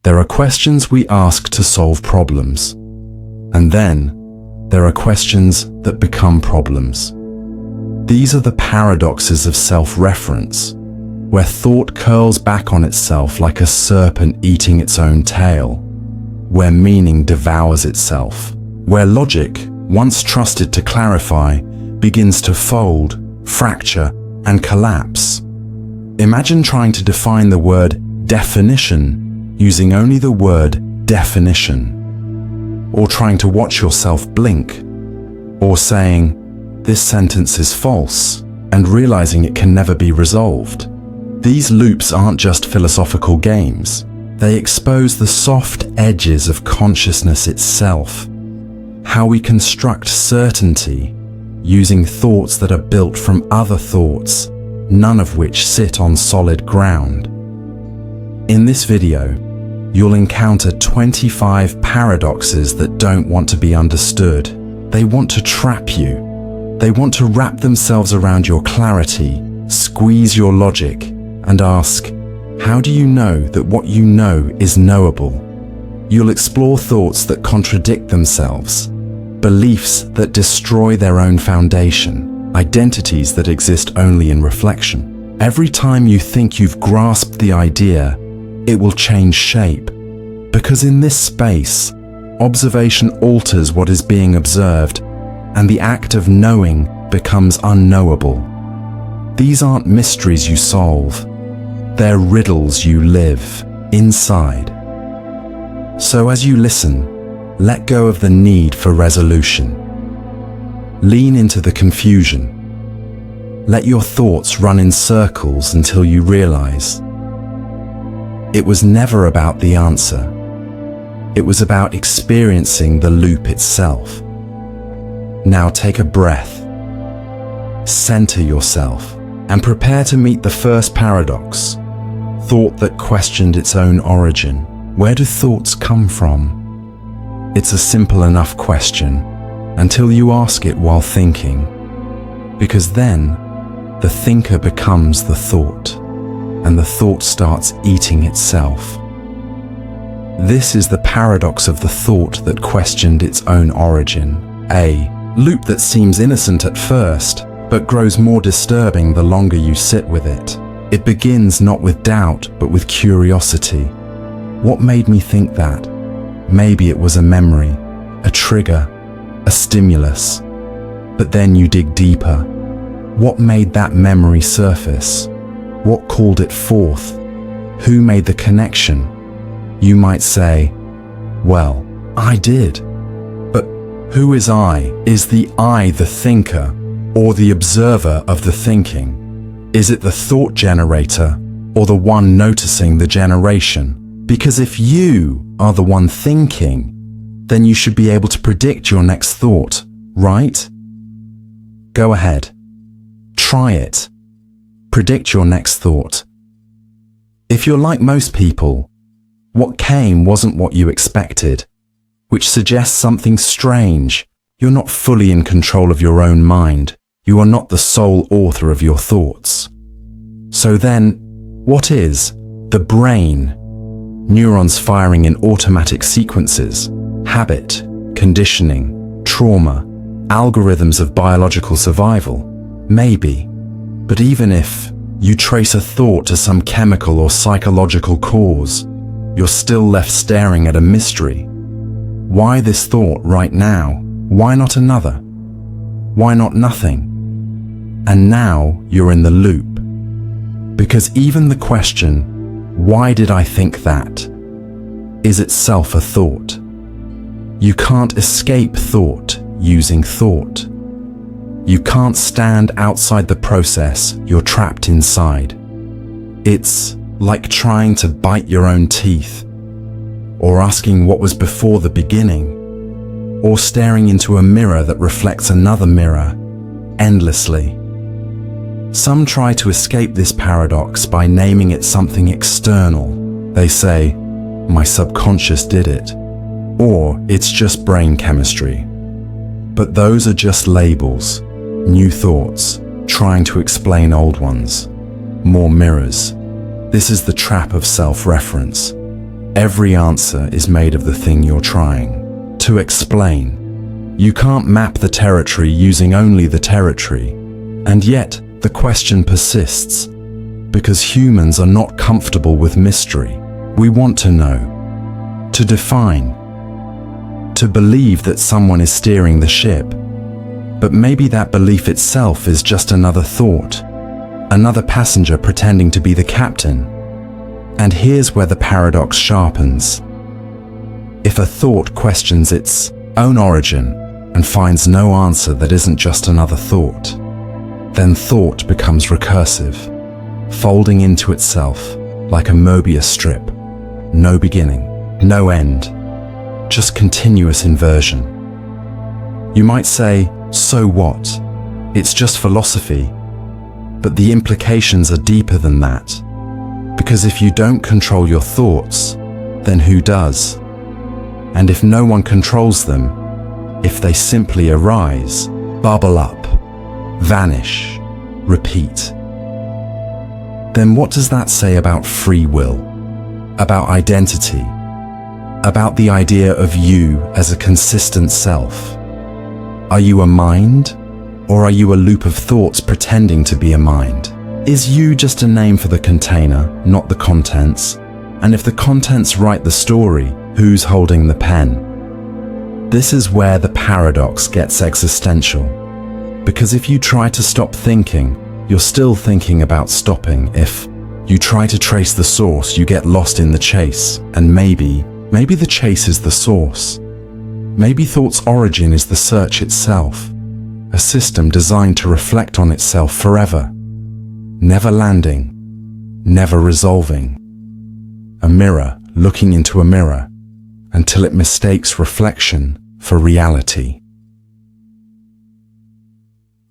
There are questions we ask to solve problems. And then, there are questions that become problems. These are the paradoxes of self-reference, where thought curls back on itself like a serpent eating its own tail, where meaning devours itself, where logic, once trusted to clarify, begins to fold, fracture, and collapse. Imagine trying to define the word definition using only the word definition, or trying to watch yourself blink, or saying, "This sentence is false," and realizing it can never be resolved. These loops aren't just philosophical games. They expose the soft edges of consciousness itself, how we construct certainty using thoughts that are built from other thoughts, none of which sit on solid ground. In this video, you'll encounter 25 paradoxes that don't want to be understood. They want to trap you. They want to wrap themselves around your clarity, squeeze your logic, and ask, how do you know that what you know is knowable? You'll explore thoughts that contradict themselves, beliefs that destroy their own foundation, identities that exist only in reflection. Every time you think you've grasped the idea, it will change shape, because in this space, observation alters what is being observed, and the act of knowing becomes unknowable. These aren't mysteries you solve. They're riddles you live inside. So as you listen, let go of the need for resolution. Lean into the confusion. Let your thoughts run in circles until you realize it was never about the answer. It was about experiencing the loop itself. Now take a breath, center yourself, and prepare to meet the first paradox, thought that questioned its own origin. Where do thoughts come from? It's a simple enough question until you ask it while thinking, because then the thinker becomes the thought, and the thought starts eating itself. This is the paradox of the thought that questioned its own origin. A loop that seems innocent at first, but grows more disturbing the longer you sit with it. It begins not with doubt, but with curiosity. What made me think that? Maybe it was a memory, a trigger, a stimulus. But then you dig deeper. What made that memory surface? What called it forth? Who made the connection? You might say, well, I did. But who is I? Is the I the thinker or the observer of the thinking? Is it the thought generator or the one noticing the generation? Because if you are the one thinking, then you should be able to predict your next thought, right? Go ahead. Try it. Predict your next thought. If you're like most people, what came wasn't what you expected, which suggests something strange. You're not fully in control of your own mind. You are not the sole author of your thoughts. So then, what is the brain? Neurons firing in automatic sequences, habit, conditioning, trauma, algorithms of biological survival? Maybe. But even if you trace a thought to some chemical or psychological cause, you're still left staring at a mystery. Why this thought right now? Why not another? Why not nothing? And now you're in the loop. Because even the question, why did I think that, is itself a thought. You can't escape thought using thought. You can't stand outside the process, you're trapped inside. It's like trying to bite your own teeth, or asking what was before the beginning, or staring into a mirror that reflects another mirror, endlessly. Some try to escape this paradox by naming it something external. They say, my subconscious did it, or it's just brain chemistry. But those are just labels, new thoughts, trying to explain old ones, more mirrors. This is the trap of self-reference. Every answer is made of the thing you're trying to explain. You can't map the territory using only the territory. And yet, the question persists, because humans are not comfortable with mystery. We want to know, to define, to believe that someone is steering the ship. But maybe that belief itself is just another thought, another passenger pretending to be the captain. And here's where the paradox sharpens. If a thought questions its own origin and finds no answer that isn't just another thought, then thought becomes recursive, folding into itself like a Mobius strip. No beginning, no end, just continuous inversion. You might say, so what? It's just philosophy. But the implications are deeper than that. Because if you don't control your thoughts, then who does? And if no one controls them, if they simply arise, bubble up, vanish, repeat, then what does that say about free will, about identity, about the idea of you as a consistent self? Are you a mind, or are you a loop of thoughts pretending to be a mind? Is you just a name for the container, not the contents? And if the contents write the story, who's holding the pen? This is where the paradox gets existential. Because if you try to stop thinking, you're still thinking about stopping. If you try to trace the source, you get lost in the chase. And maybe the chase is the source. Maybe thought's origin is the search itself, a system designed to reflect on itself forever. Never landing, never resolving. A mirror looking into a mirror until it mistakes reflection for reality.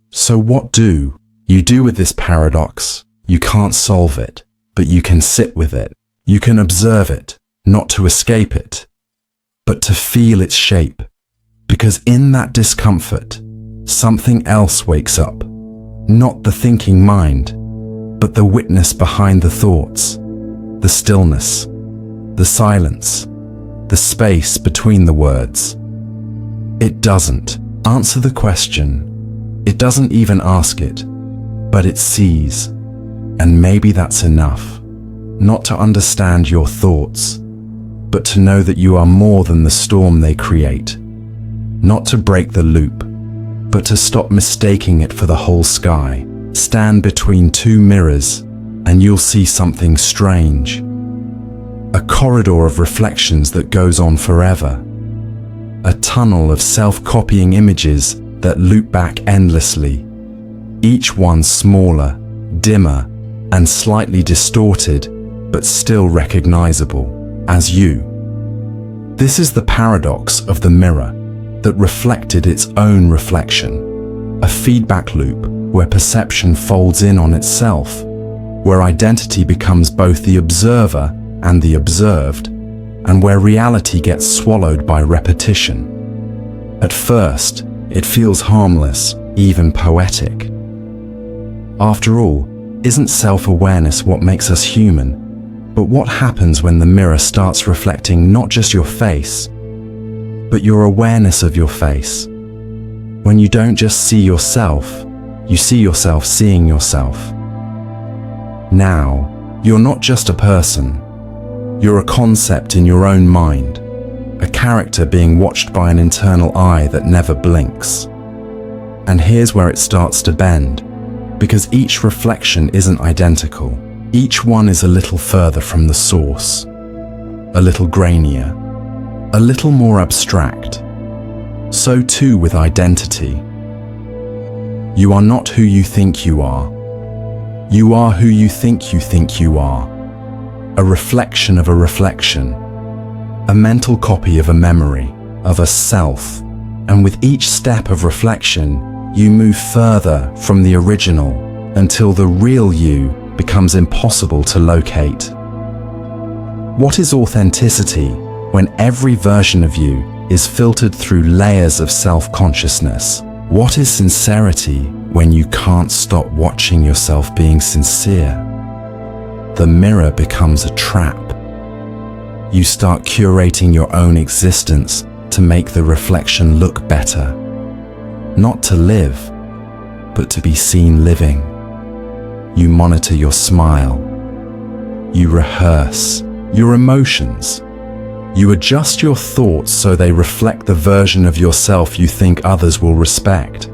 So what do you do with this paradox? You can't solve it, but you can sit with it. You can observe it, not to escape it, but to feel its shape. Because in that discomfort, something else wakes up. Not the thinking mind, but the witness behind the thoughts, the stillness, the silence, the space between the words. It doesn't answer the question. It doesn't even ask it, but it sees. And maybe that's enough. Not to understand your thoughts, but to know that you are more than the storm they create. Not to break the loop, but to stop mistaking it for the whole sky. Stand between two mirrors and you'll see something strange. A corridor of reflections that goes on forever. A tunnel of self-copying images that loop back endlessly. Each one smaller, dimmer, and slightly distorted, but still recognizable as you. This is the paradox of the mirror that reflected its own reflection. A feedback loop where perception folds in on itself, where identity becomes both the observer and the observed, and where reality gets swallowed by repetition. At first, it feels harmless, even poetic. After all, isn't self-awareness what makes us human? But what happens when the mirror starts reflecting not just your face, but your awareness of your face? When you don't just see yourself, you see yourself seeing yourself. Now, you're not just a person. You're a concept in your own mind, a character being watched by an internal eye that never blinks. And here's where it starts to bend, because each reflection isn't identical. Each one is a little further from the source, a little grainier, a little more abstract. So too with identity. You are not who you think you are. You are who you think you are. A reflection of a reflection. A mental copy of a memory, of a self. And with each step of reflection, you move further from the original until the real you becomes impossible to locate. What is authenticity when every version of you is filtered through layers of self-consciousness? What is sincerity when you can't stop watching yourself being sincere? The mirror becomes a trap. you start curating your own existence to make the reflection look better. Not to live, but to be seen living. You monitor your smile. You rehearse your emotions. You adjust your thoughts so they reflect the version of yourself you think others will respect.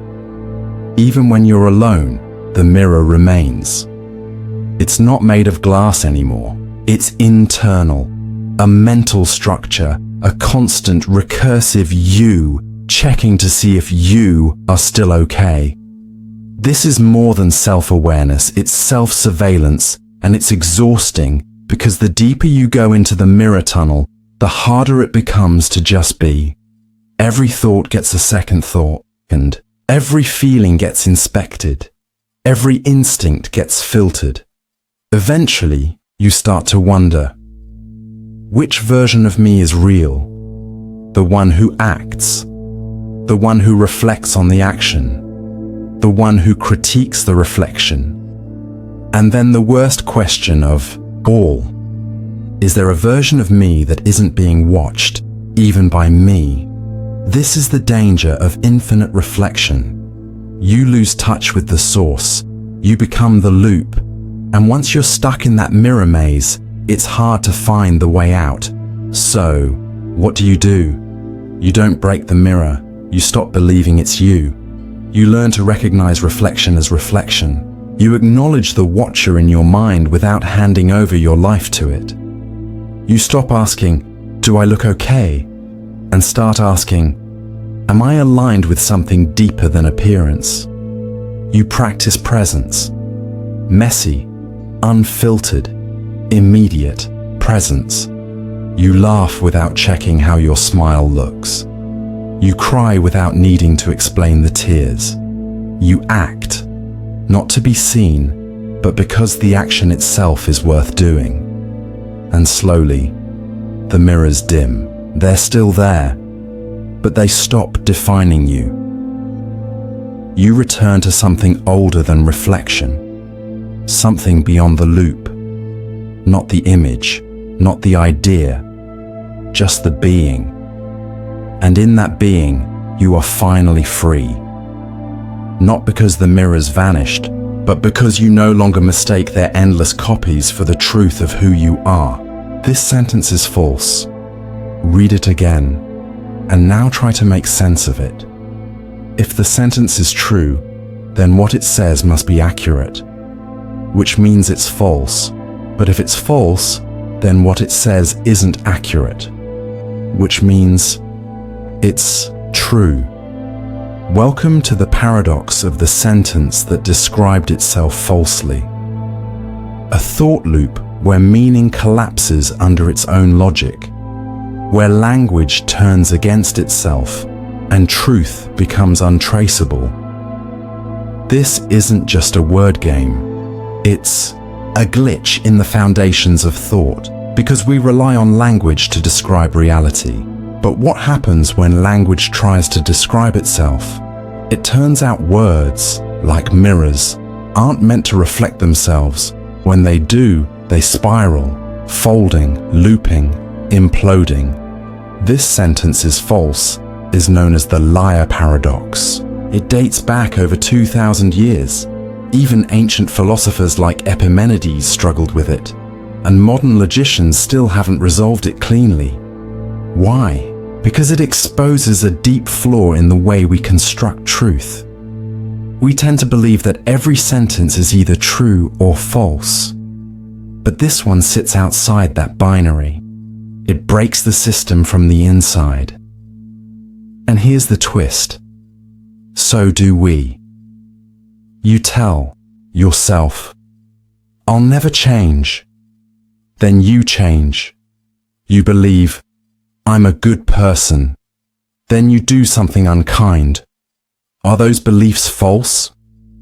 Even when you're alone, the mirror remains. It's not made of glass anymore. It's internal, a mental structure, a constant recursive you, checking to see if you are still okay. This is more than self-awareness, it's self-surveillance, and it's exhausting because the deeper you go into the mirror tunnel, the harder it becomes to just be. Every thought gets a second thought, and every feeling gets inspected. Every instinct gets filtered. Eventually, you start to wonder, which version of me is real? The one who acts, the one who reflects on the action, the one who critiques the reflection. And then the worst question of all, is there a version of me that isn't being watched, even by me? This is the danger of infinite reflection. You lose touch with the source, you become the loop, and once you're stuck in that mirror maze, it's hard to find the way out. So, what do? You don't break the mirror, you stop believing it's you. You learn to recognize reflection as reflection. You acknowledge the watcher in your mind without handing over your life to it. You stop asking, do I look okay? And start asking, am I aligned with something deeper than appearance? You practice presence. Messy, unfiltered, immediate presence. You laugh without checking how your smile looks. You cry without needing to explain the tears. You act, not to be seen, but because the action itself is worth doing. And slowly, the mirrors dim. They're still there, but they stop defining you. You return to something older than reflection, something beyond the loop. Not the image, not the idea, just the being. And in that being, you are finally free. Not because the mirrors vanished, but because you no longer mistake their endless copies for the truth of who you are. This sentence is false. Read it again, and now try to make sense of it. If the sentence is true, then what it says must be accurate, which means it's false. But if it's false, then what it says isn't accurate, which means it's true. Welcome to the paradox of the sentence that described itself falsely. A thought loop where meaning collapses under its own logic, where language turns against itself and truth becomes untraceable. This isn't just a word game. It's a glitch in the foundations of thought, because we rely on language to describe reality. But what happens when language tries to describe itself? It turns out words, like mirrors, aren't meant to reflect themselves. When they do, they spiral, folding, looping, imploding. This sentence is false, is known as the liar paradox. It dates back over 2,000 years. Even ancient philosophers like Epimenides struggled with it, and modern logicians still haven't resolved it cleanly. Why? Because it exposes a deep flaw in the way we construct truth. We tend to believe that every sentence is either true or false. But this one sits outside that binary. It breaks the system from the inside. And here's the twist. So do we. You tell yourself, I'll never change. Then you change. You believe, I'm a good person. Then you do something unkind. Are those beliefs false,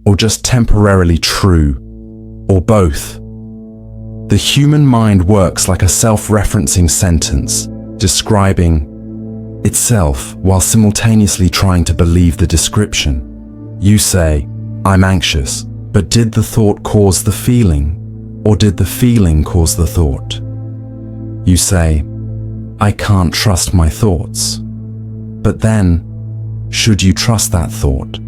or just temporarily true, or both? The human mind works like a self-referencing sentence, describing itself while simultaneously trying to believe the description. You say, I'm anxious, but did the thought cause the feeling, or did the feeling cause the thought? You say, I can't trust my thoughts. But then, should you trust that thought?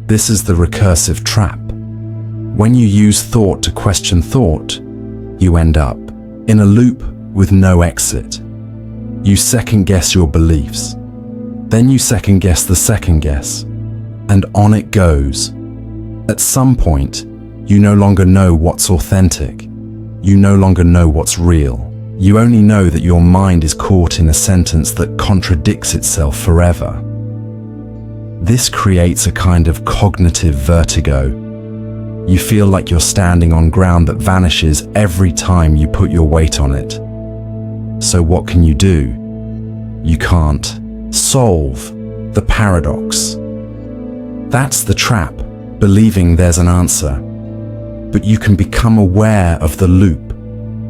This is the recursive trap. When you use thought to question thought, you end up in a loop with no exit. You second-guess your beliefs. Then you second-guess the second-guess. And on it goes. At some point, you no longer know what's authentic. You no longer know what's real. You only know that your mind is caught in a sentence that contradicts itself forever. This creates a kind of cognitive vertigo. You feel like you're standing on ground that vanishes every time you put your weight on it. So what can you do? You can't solve the paradox. That's the trap, believing there's an answer. But you can become aware of the loop.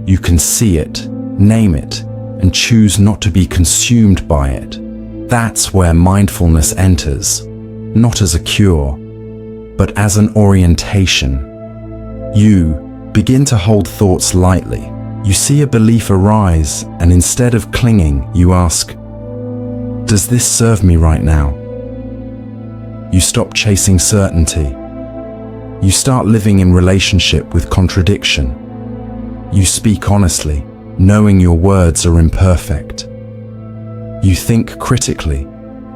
You can see it, name it, and choose not to be consumed by it. That's where mindfulness enters, not as a cure, but as an orientation. You begin to hold thoughts lightly. You see a belief arise, and instead of clinging, you ask, does this serve me right now? You stop chasing certainty. You start living in relationship with contradiction. You speak honestly, knowing your words are imperfect. You think critically,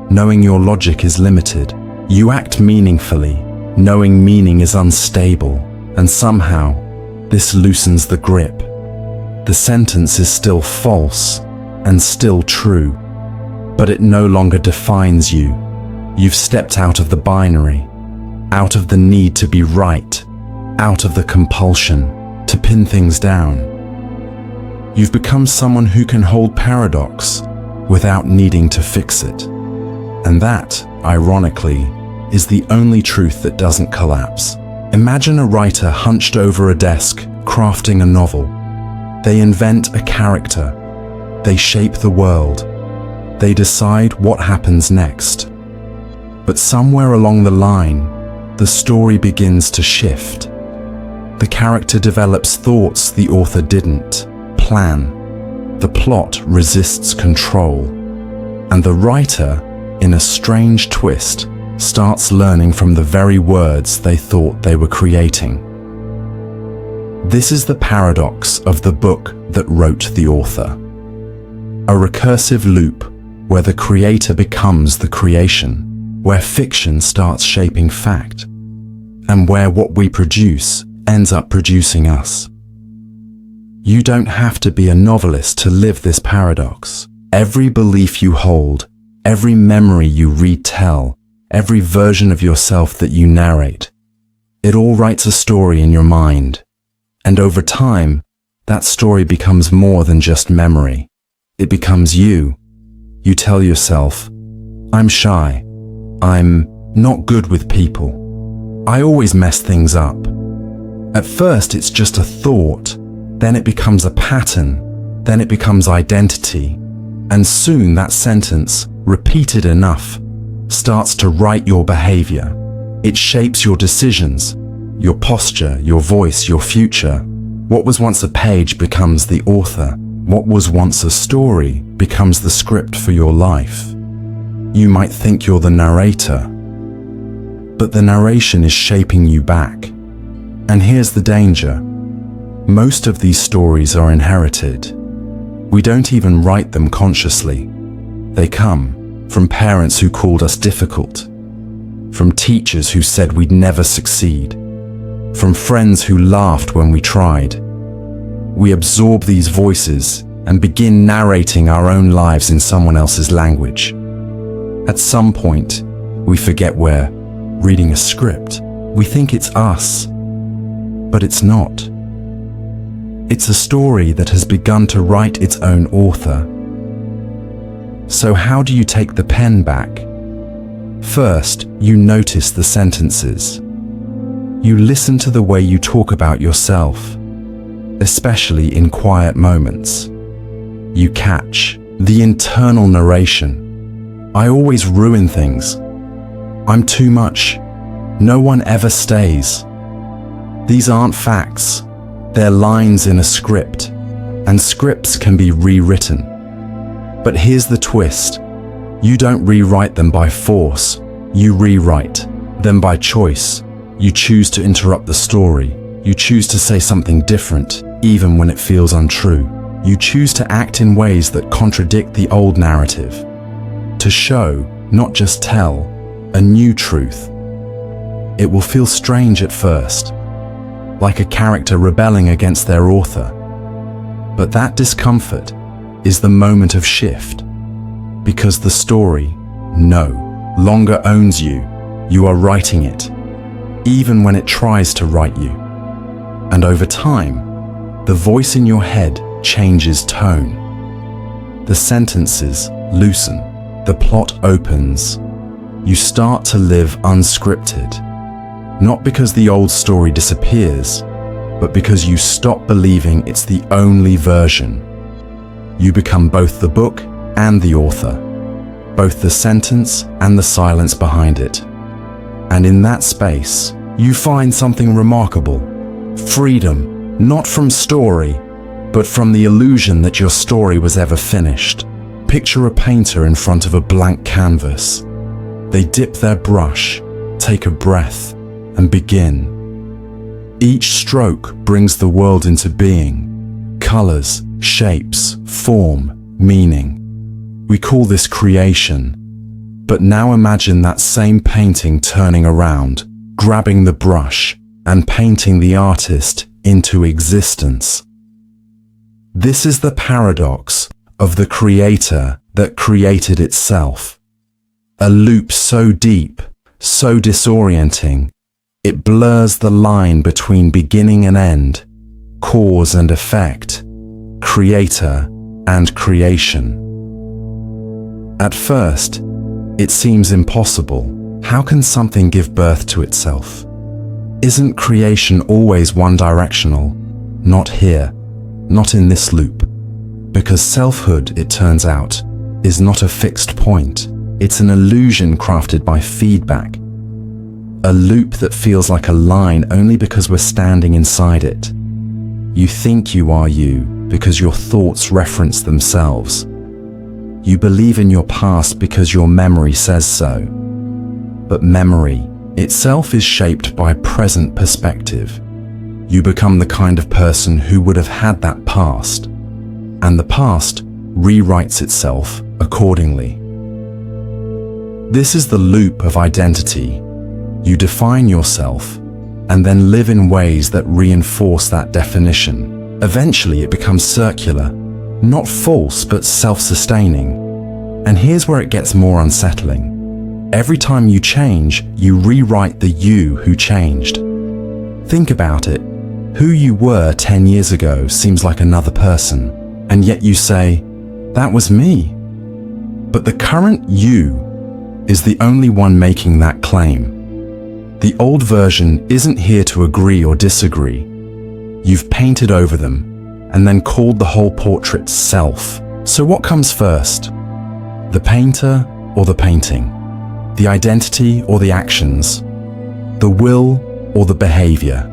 knowing your logic is limited. You act meaningfully, knowing meaning is unstable, and somehow, this loosens the grip. The sentence is still false and still true, but it no longer defines you. You've stepped out of the binary, out of the need to be right, out of the compulsion to pin things down. You've become someone who can hold paradox without needing to fix it. And that, ironically, is the only truth that doesn't collapse. Imagine a writer hunched over a desk, crafting a novel. They invent a character. They shape the world. They decide what happens next. But somewhere along the line, the story begins to shift. The character develops thoughts the author didn't plan. The plot resists control. And the writer, in a strange twist, starts learning from the very words they thought they were creating. This is the paradox of the book that wrote the author. A recursive loop where the creator becomes the creation, where fiction starts shaping fact, and where what we produce ends up producing us. You don't have to be a novelist to live this paradox. Every belief you hold, every memory you retell, every version of yourself that you narrate, it all writes a story in your mind. And over time, that story becomes more than just memory. It becomes you. You tell yourself, I'm shy. I'm not good with people. I always mess things up. At first, it's just a thought. Then it becomes a pattern. Then it becomes identity. And soon that sentence, repeated enough, starts to write your behavior. It shapes your decisions, your posture, your voice, your future. What was once a page becomes the author. What was once a story becomes the script for your life. You might think you're the narrator, but the narration is shaping you back. And here's the danger. Most of these stories are inherited. We don't even write them consciously. They come from parents who called us difficult, from teachers who said we'd never succeed, from friends who laughed when we tried. We absorb these voices and begin narrating our own lives in someone else's language. At some point, we forget we're reading a script. We think it's us, but it's not. It's a story that has begun to write its own author. So how do you take the pen back? First, you notice the sentences. You listen to the way you talk about yourself, especially in quiet moments. You catch the internal narration. I always ruin things. I'm too much. No one ever stays. These aren't facts. They're lines in a script, and scripts can be rewritten. But here's the twist. You don't rewrite them by force. You rewrite them by choice. You choose to interrupt the story. You choose to say something different, even when it feels untrue. You choose to act in ways that contradict the old narrative. To show, not just tell, a new truth. It will feel strange at first, like a character rebelling against their author. But that discomfort is the moment of shift, because the story no longer owns you. You are writing it, even when it tries to write you. And over time, the voice in your head changes tone. The sentences loosen, the plot opens. You start to live unscripted, not because the old story disappears, but because you stop believing it's the only version. You become both the book and the author, both the sentence and the silence behind it. And in that space, you find something remarkable. Freedom, not from story, but from the illusion that your story was ever finished. Picture a painter in front of a blank canvas. They dip their brush, take a breath, and begin. Each stroke brings the world into being. Colors, shapes, form, meaning. We call this creation. But now imagine that same painting turning around, grabbing the brush, and painting the artist into existence. This is the paradox of the creator that created itself. A loop so deep, so disorienting, it blurs the line between beginning and end, cause and effect, creator and creation. At first, it seems impossible. How can something give birth to itself? Isn't creation always one-directional? Not here, not in this loop. Because selfhood, it turns out, is not a fixed point. It's an illusion crafted by feedback. A loop that feels like a line only because we're standing inside it. You think you are you because your thoughts reference themselves. You believe in your past because your memory says so. But memory itself is shaped by present perspective. You become the kind of person who would have had that past, and the past rewrites itself accordingly. This is the loop of identity. You define yourself and then live in ways that reinforce that definition. Eventually it becomes circular, not false but self-sustaining. And here's where it gets more unsettling. Every time you change, you rewrite the you who changed. Think about it. Who you were 10 years ago seems like another person, and yet you say, that was me. But the current you is the only one making that claim. The old version isn't here to agree or disagree. You've painted over them, and then called the whole portrait self. So what comes first? The painter or the painting? The identity or the actions? The will or the behavior?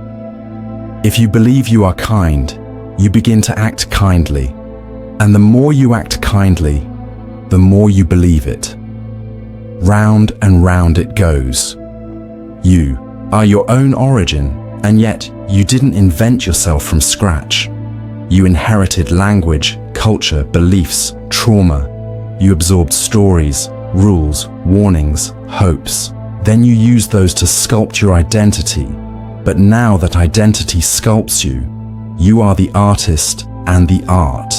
If you believe you are kind, you begin to act kindly. And the more you act kindly, the more you believe it. Round and round it goes. You are your own origin, and yet you didn't invent yourself from scratch. You inherited language, culture, beliefs, trauma. You absorbed stories, rules, warnings, hopes. Then you used those to sculpt your identity. But now that identity sculpts you, you are the artist and the art,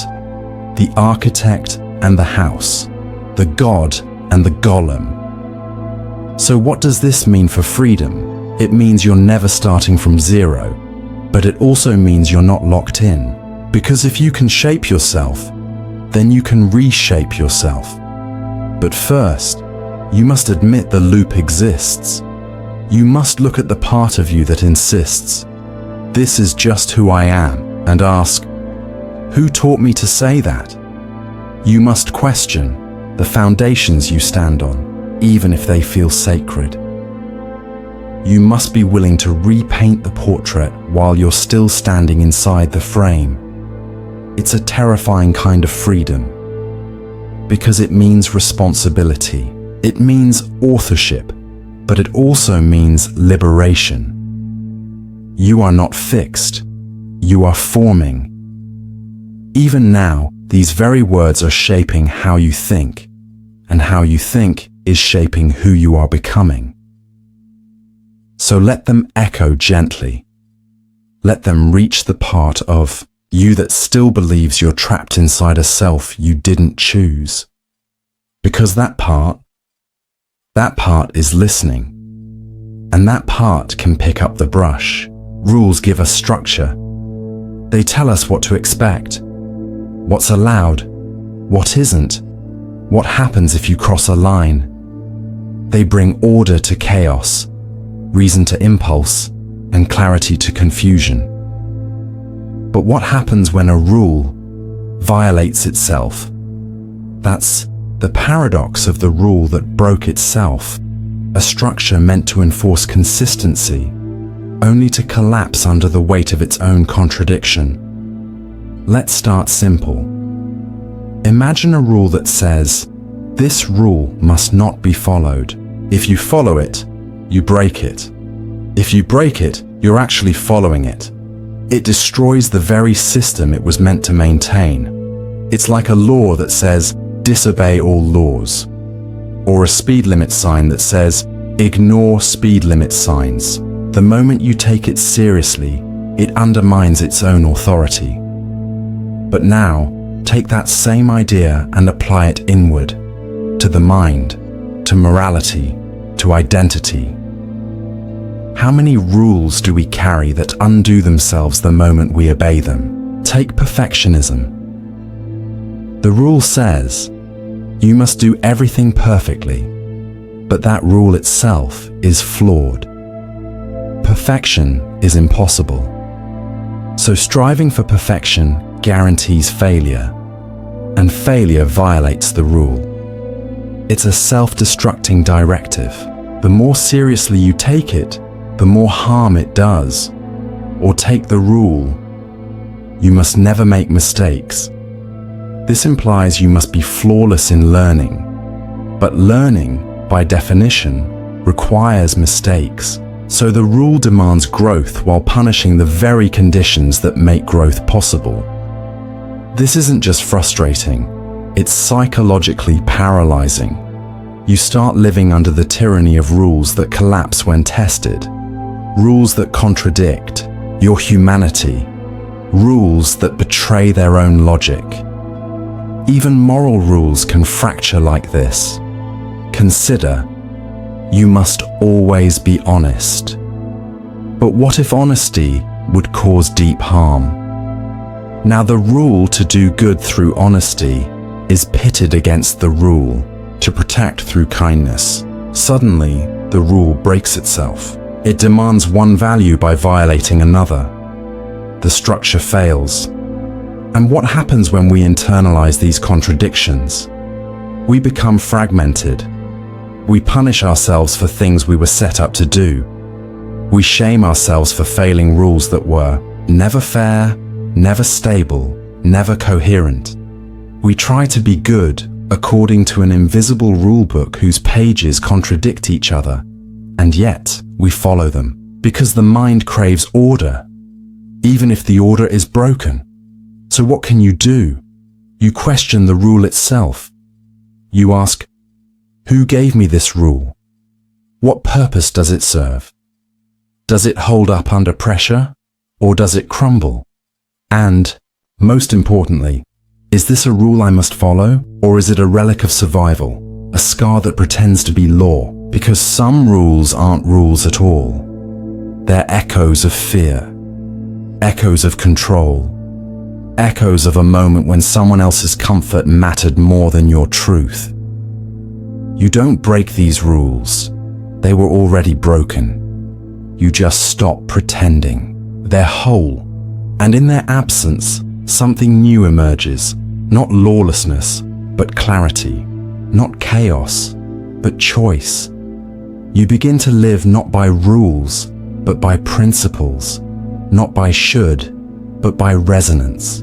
the architect and the house, the god and the golem. So what does this mean for freedom? It means you're never starting from zero, but it also means you're not locked in. Because if you can shape yourself, then you can reshape yourself. But first, you must admit the loop exists. You must look at the part of you that insists, this is just who I am, and ask, who taught me to say that? You must question the foundations you stand on, even if they feel sacred. You must be willing to repaint the portrait while you're still standing inside the frame. It's a terrifying kind of freedom. because it means responsibility. It means authorship, but it also means liberation. You are not fixed. You are forming. Even now, these very words are shaping how you think, and how you think is shaping who you are becoming. So let them echo gently. Let them reach the part of you that still believes you're trapped inside a self you didn't choose. Because that part is listening. And that part can pick up the brush. Rules give us structure. They tell us what to expect, what's allowed, what isn't, what happens if you cross a line. They bring order to chaos, reason to impulse, and clarity to confusion. But what happens when a rule violates itself? That's the paradox of the rule that broke itself, a structure meant to enforce consistency, only to collapse under the weight of its own contradiction. Let's start simple. Imagine a rule that says, this rule must not be followed. If you follow it, you break it. If you break it, you're actually following it. It destroys the very system it was meant to maintain. It's like a law that says, disobey all laws. Or a speed limit sign that says, ignore speed limit signs. The moment you take it seriously, it undermines its own authority. But now, take that same idea and apply it inward, to the mind, to morality, to identity. How many rules do we carry that undo themselves the moment we obey them? Take perfectionism. The rule says, you must do everything perfectly, but that rule itself is flawed. Perfection is impossible. So striving for perfection guarantees failure, and failure violates the rule. It's a self-destructing directive. The more seriously you take it, the more harm it does. Or take the rule, you must never make mistakes. This implies you must be flawless in learning. But learning, by definition, requires mistakes. So the rule demands growth while punishing the very conditions that make growth possible. This isn't just frustrating, it's psychologically paralyzing. You start living under the tyranny of rules that collapse when tested. Rules that contradict your humanity. Rules that betray their own logic. Even moral rules can fracture like this. Consider, you must always be honest. But what if honesty would cause deep harm? Now the rule to do good through honesty is pitted against the rule to protect through kindness. Suddenly, the rule breaks itself. It demands one value by violating another. The structure fails. And what happens when we internalize these contradictions? We become fragmented. We punish ourselves for things we were set up to do. We shame ourselves for failing rules that were never fair, never stable, never coherent. We try to be good according to an invisible rulebook whose pages contradict each other, and yet we follow them because the mind craves order, even if the order is broken. So what can you do? You question the rule itself. You ask, who gave me this rule? What purpose does it serve? Does it hold up under pressure, or does it crumble? And, most importantly, is this a rule I must follow, or is it a relic of survival, a scar that pretends to be law? Because some rules aren't rules at all. They're echoes of fear, echoes of control, echoes of a moment when someone else's comfort mattered more than your truth. You don't break these rules. They were already broken. You just stop pretending. They're whole. And in their absence, something new emerges. Not lawlessness, but clarity. Not chaos, but choice. You begin to live not by rules, but by principles. Not by should, but by resonance.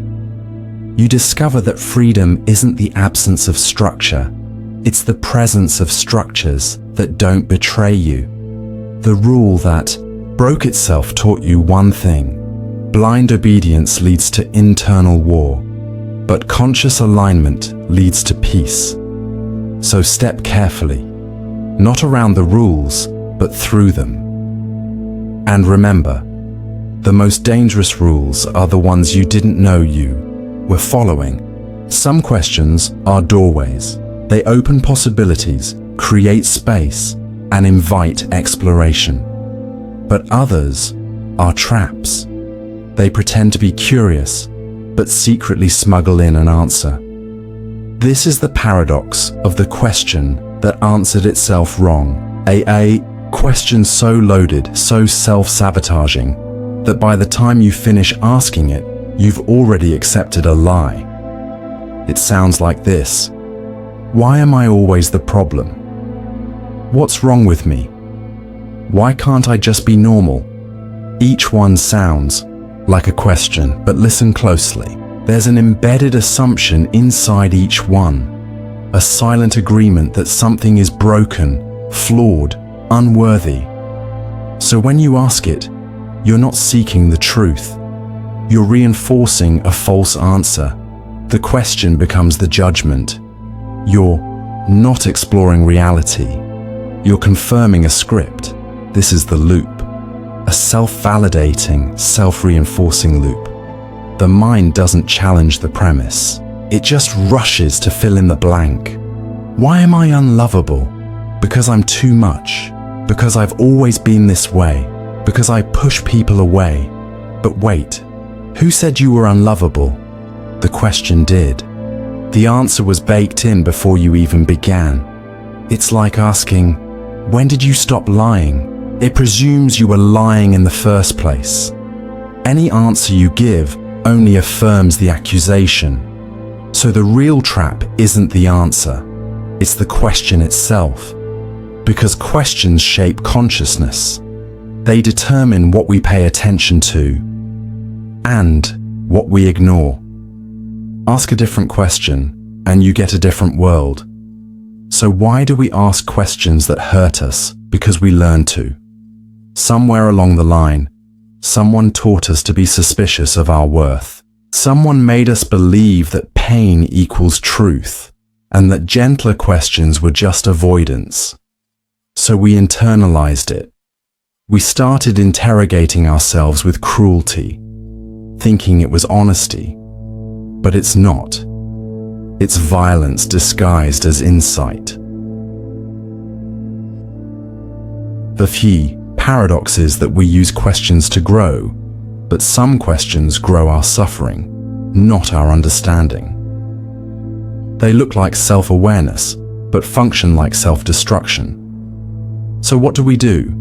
you discover that freedom isn't the absence of structure. It's the presence of structures that don't betray you. The rule that broke itself taught you one thing: blind obedience leads to internal war, but conscious alignment leads to peace. So step carefully, not around the rules, but through them. And remember, the most dangerous rules are the ones you didn't know you were following. Some questions are doorways. They open possibilities, create space, and invite exploration. But others are traps. They pretend to be curious, but secretly smuggle in an answer. This is the paradox of the question that answered itself wrong. A question so loaded, so self-sabotaging, that by the time you finish asking it, you've already accepted a lie. It sounds like this: why am I always the problem? What's wrong with me? Why can't I just be normal? Each one sounds like a question, but listen closely. There's an embedded assumption inside each one, a silent agreement that something is broken, flawed, unworthy. So when you ask it, you're not seeking the truth. You're reinforcing a false answer. The question becomes the judgment. You're not exploring reality. You're confirming a script. This is the loop, a self-validating, self-reinforcing loop. The mind doesn't challenge the premise. It just rushes to fill in the blank. Why am I unlovable? Because I'm too much. Because I've always been this way. Because I push people away. But wait, who said you were unlovable? The question did. The answer was baked in before you even began. It's like asking, when did you stop lying? It presumes you were lying in the first place. Any answer you give only affirms the accusation. So the real trap isn't the answer, it's the question itself. Because questions shape consciousness. They determine what we pay attention to and what we ignore. Ask a different question and you get a different world. So why do we ask questions that hurt us? Because we learn to. Somewhere along the line, someone taught us to be suspicious of our worth. Someone made us believe that pain equals truth and that gentler questions were just avoidance. So we internalized it. We started interrogating ourselves with cruelty, thinking it was honesty. But it's not. It's violence disguised as insight. The key paradox is that we use questions to grow, but some questions grow our suffering, not our understanding. They look like self-awareness, but function like self-destruction. So what do?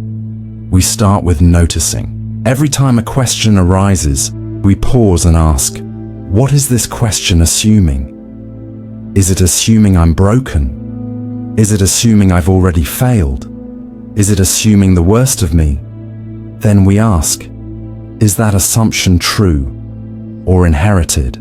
We start with noticing. Every time a question arises, we pause and ask, what is this question assuming? Is it assuming I'm broken? Is it assuming I've already failed? Is it assuming the worst of me? Then we ask, is that assumption true or inherited?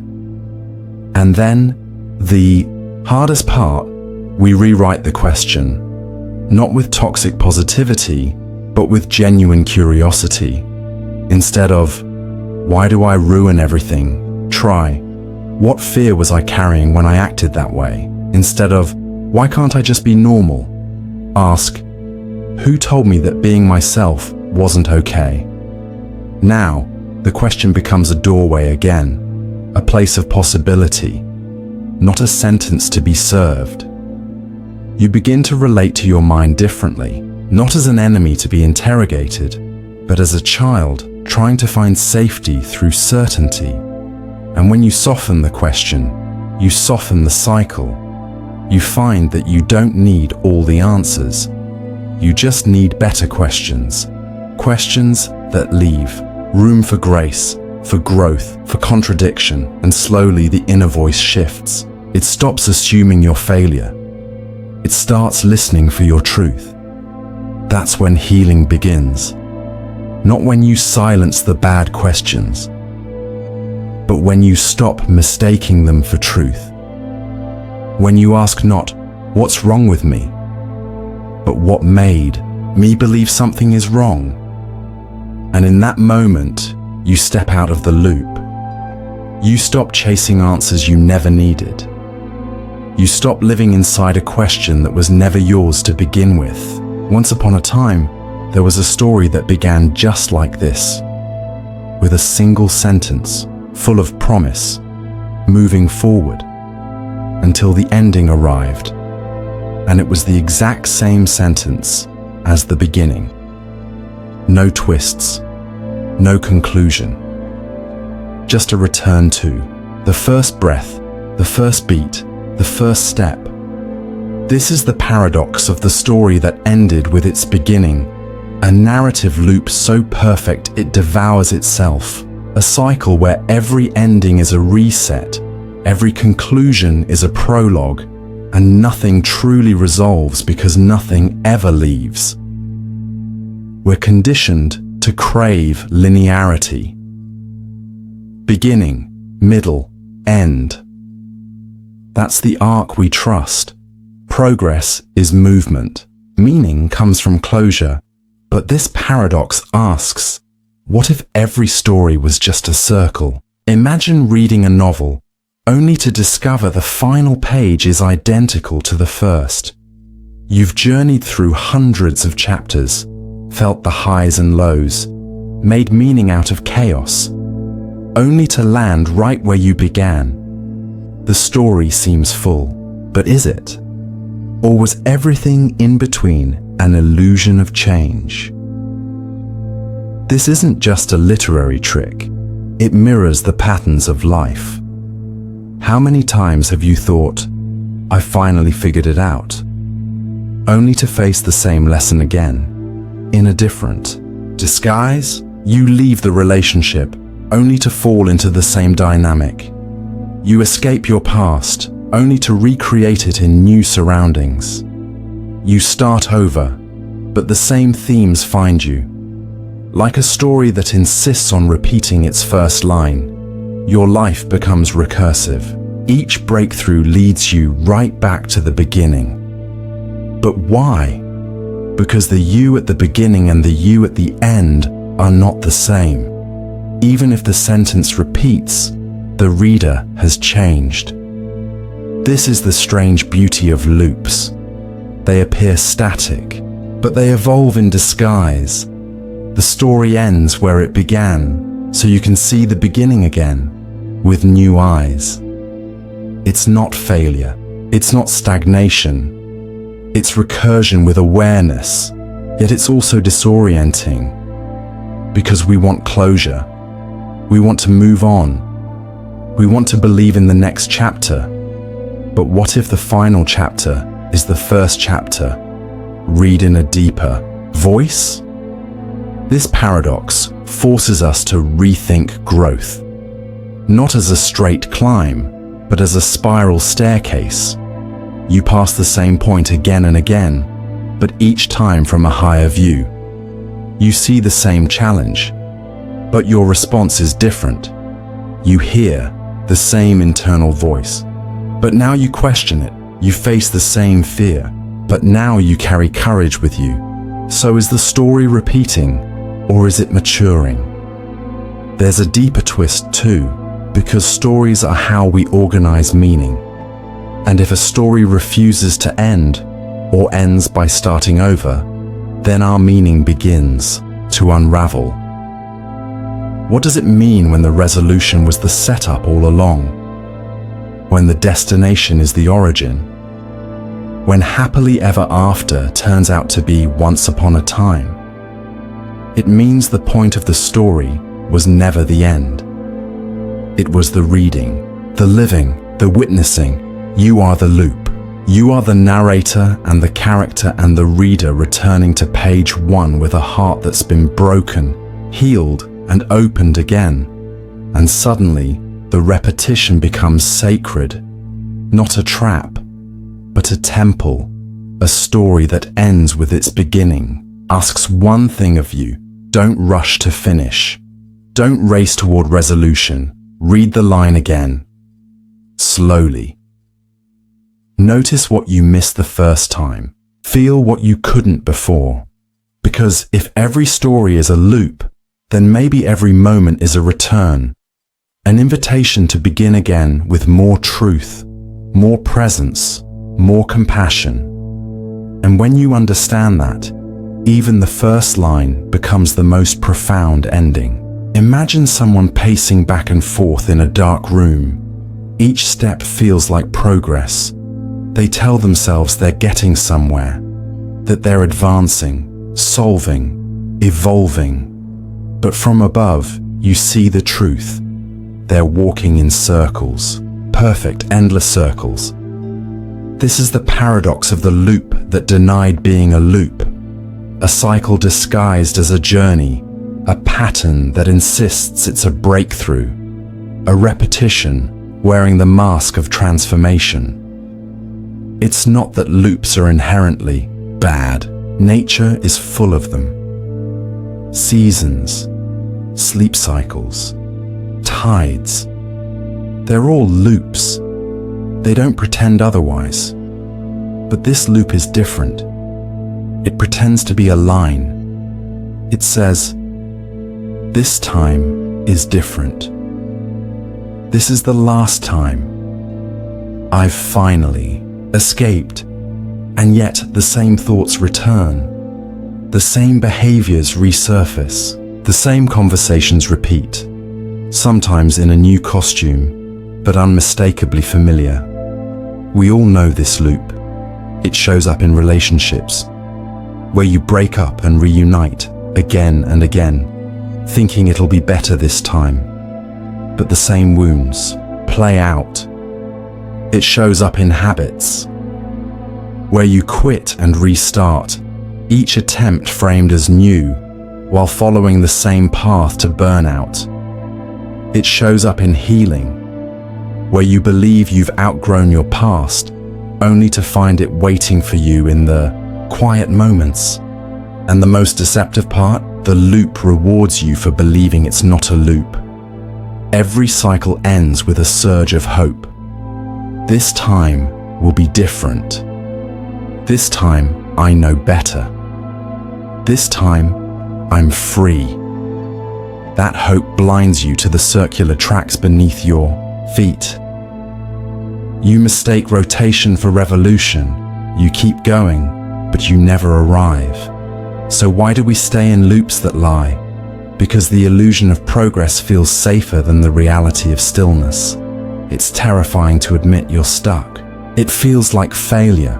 And then, the hardest part, we rewrite the question, not with toxic positivity, but with genuine curiosity. Instead of, why do I ruin everything? Try, what fear was I carrying when I acted that way? Instead of, why can't I just be normal? Ask, who told me that being myself wasn't okay? Now, the question becomes a doorway again, a place of possibility, not a sentence to be served. You begin to relate to your mind differently, not as an enemy to be interrogated, but as a child trying to find safety through certainty. And when you soften the question, you soften the cycle. You find that you don't need all the answers. You just need better questions. Questions that leave room for grace, for growth, for contradiction, and slowly the inner voice shifts. It stops assuming your failure. It starts listening for your truth. That's when healing begins. Not when you silence the bad questions, but when you stop mistaking them for truth. When you ask not, "What's wrong with me?" but "What made me believe something is wrong?" And in that moment, you step out of the loop. You stop chasing answers you never needed. You stop living inside a question that was never yours to begin with. Once upon a time, there was a story that began just like this, with a single sentence, full of promise, moving forward, until the ending arrived. And it was the exact same sentence as the beginning. No twists, no conclusion. Just a return to the first breath, the first beat, the first step. This is the paradox of the story that ended with its beginning. A narrative loop so perfect it devours itself. A cycle where every ending is a reset, every conclusion is a prologue, and nothing truly resolves because nothing ever leaves. We're conditioned to crave linearity. Beginning, middle, end. That's the arc we trust. Progress is movement. Meaning comes from closure. But this paradox asks, what if every story was just a circle? Imagine reading a novel, only to discover the final page is identical to the first. You've journeyed through hundreds of chapters, felt the highs and lows, made meaning out of chaos, only to land right where you began. The story seems full, but is it? Or was everything in between an illusion of change? This isn't just a literary trick. It mirrors the patterns of life. How many times have you thought, "I finally figured it out," only to face the same lesson again, in a different disguise? You leave the relationship, only to fall into the same dynamic. You escape your past, only to recreate it in new surroundings. You start over, but the same themes find you. Like a story that insists on repeating its first line, your life becomes recursive. Each breakthrough leads you right back to the beginning. But why? Because the you at the beginning and the you at the end are not the same. Even if the sentence repeats, the reader has changed. This is the strange beauty of loops. They appear static, but they evolve in disguise. The story ends where it began, so you can see the beginning again, with new eyes. It's not failure. It's not stagnation. It's recursion with awareness, yet it's also disorienting. Because we want closure. We want to move on. We want to believe in the next chapter. But what if the final chapter is the first chapter? Read in a deeper voice? This paradox forces us to rethink growth, not as a straight climb, but as a spiral staircase. You pass the same point again and again, but each time from a higher view. You see the same challenge, but your response is different. You hear the same internal voice, but now you question it. You face the same fear, but now you carry courage with you. So is the story repeating, or is it maturing? There's a deeper twist too, because stories are how we organize meaning. And if a story refuses to end, or ends by starting over, then our meaning begins to unravel. What does it mean when the resolution was the setup all along? When the destination is the origin? When happily ever after turns out to be once upon a time? It means the point of the story was never the end. It was the reading, the living, the witnessing. You are the loop. You are the narrator and the character and the reader returning to page one with a heart that's been broken, healed, and opened again. And suddenly, the repetition becomes sacred. Not a trap, but a temple. A story that ends with its beginning. Asks one thing of you. Don't rush to finish. Don't race toward resolution. Read the line again, slowly. Notice what you missed the first time. Feel what you couldn't before. Because if every story is a loop, then maybe every moment is a return, an invitation to begin again with more truth, more presence, more compassion. And when you understand that, even the first line becomes the most profound ending. Imagine someone pacing back and forth in a dark room. Each step feels like progress. They tell themselves they're getting somewhere, that they're advancing, solving, evolving. But from above, you see the truth. They're walking in circles, perfect, endless circles. This is the paradox of the loop that denied being a loop. A cycle disguised as a journey, a pattern that insists it's a breakthrough, a repetition wearing the mask of transformation. It's not that loops are inherently bad. Nature is full of them. Seasons, sleep cycles, tides. They're all loops. They don't pretend otherwise. But this loop is different. It pretends to be a line. It says, "This time is different. This is the last time. I've finally escaped." And yet the same thoughts return. The same behaviors resurface. The same conversations repeat. Sometimes in a new costume, but unmistakably familiar. We all know this loop. It shows up in relationships, where you break up and reunite again and again, thinking it'll be better this time. But the same wounds play out. It shows up in habits, where you quit and restart, each attempt framed as new, while following the same path to burnout. It shows up in healing, where you believe you've outgrown your past, only to find it waiting for you in the quiet moments. And the most deceptive part, the loop rewards you for believing it's not a loop. Every cycle ends with a surge of hope. This time will be different. This time I know better. This time I'm free. That hope blinds you to the circular tracks beneath your feet. You mistake rotation for revolution. You keep going, but you never arrive. So why do we stay in loops that lie? Because the illusion of progress feels safer than the reality of stillness. It's terrifying to admit you're stuck. It feels like failure.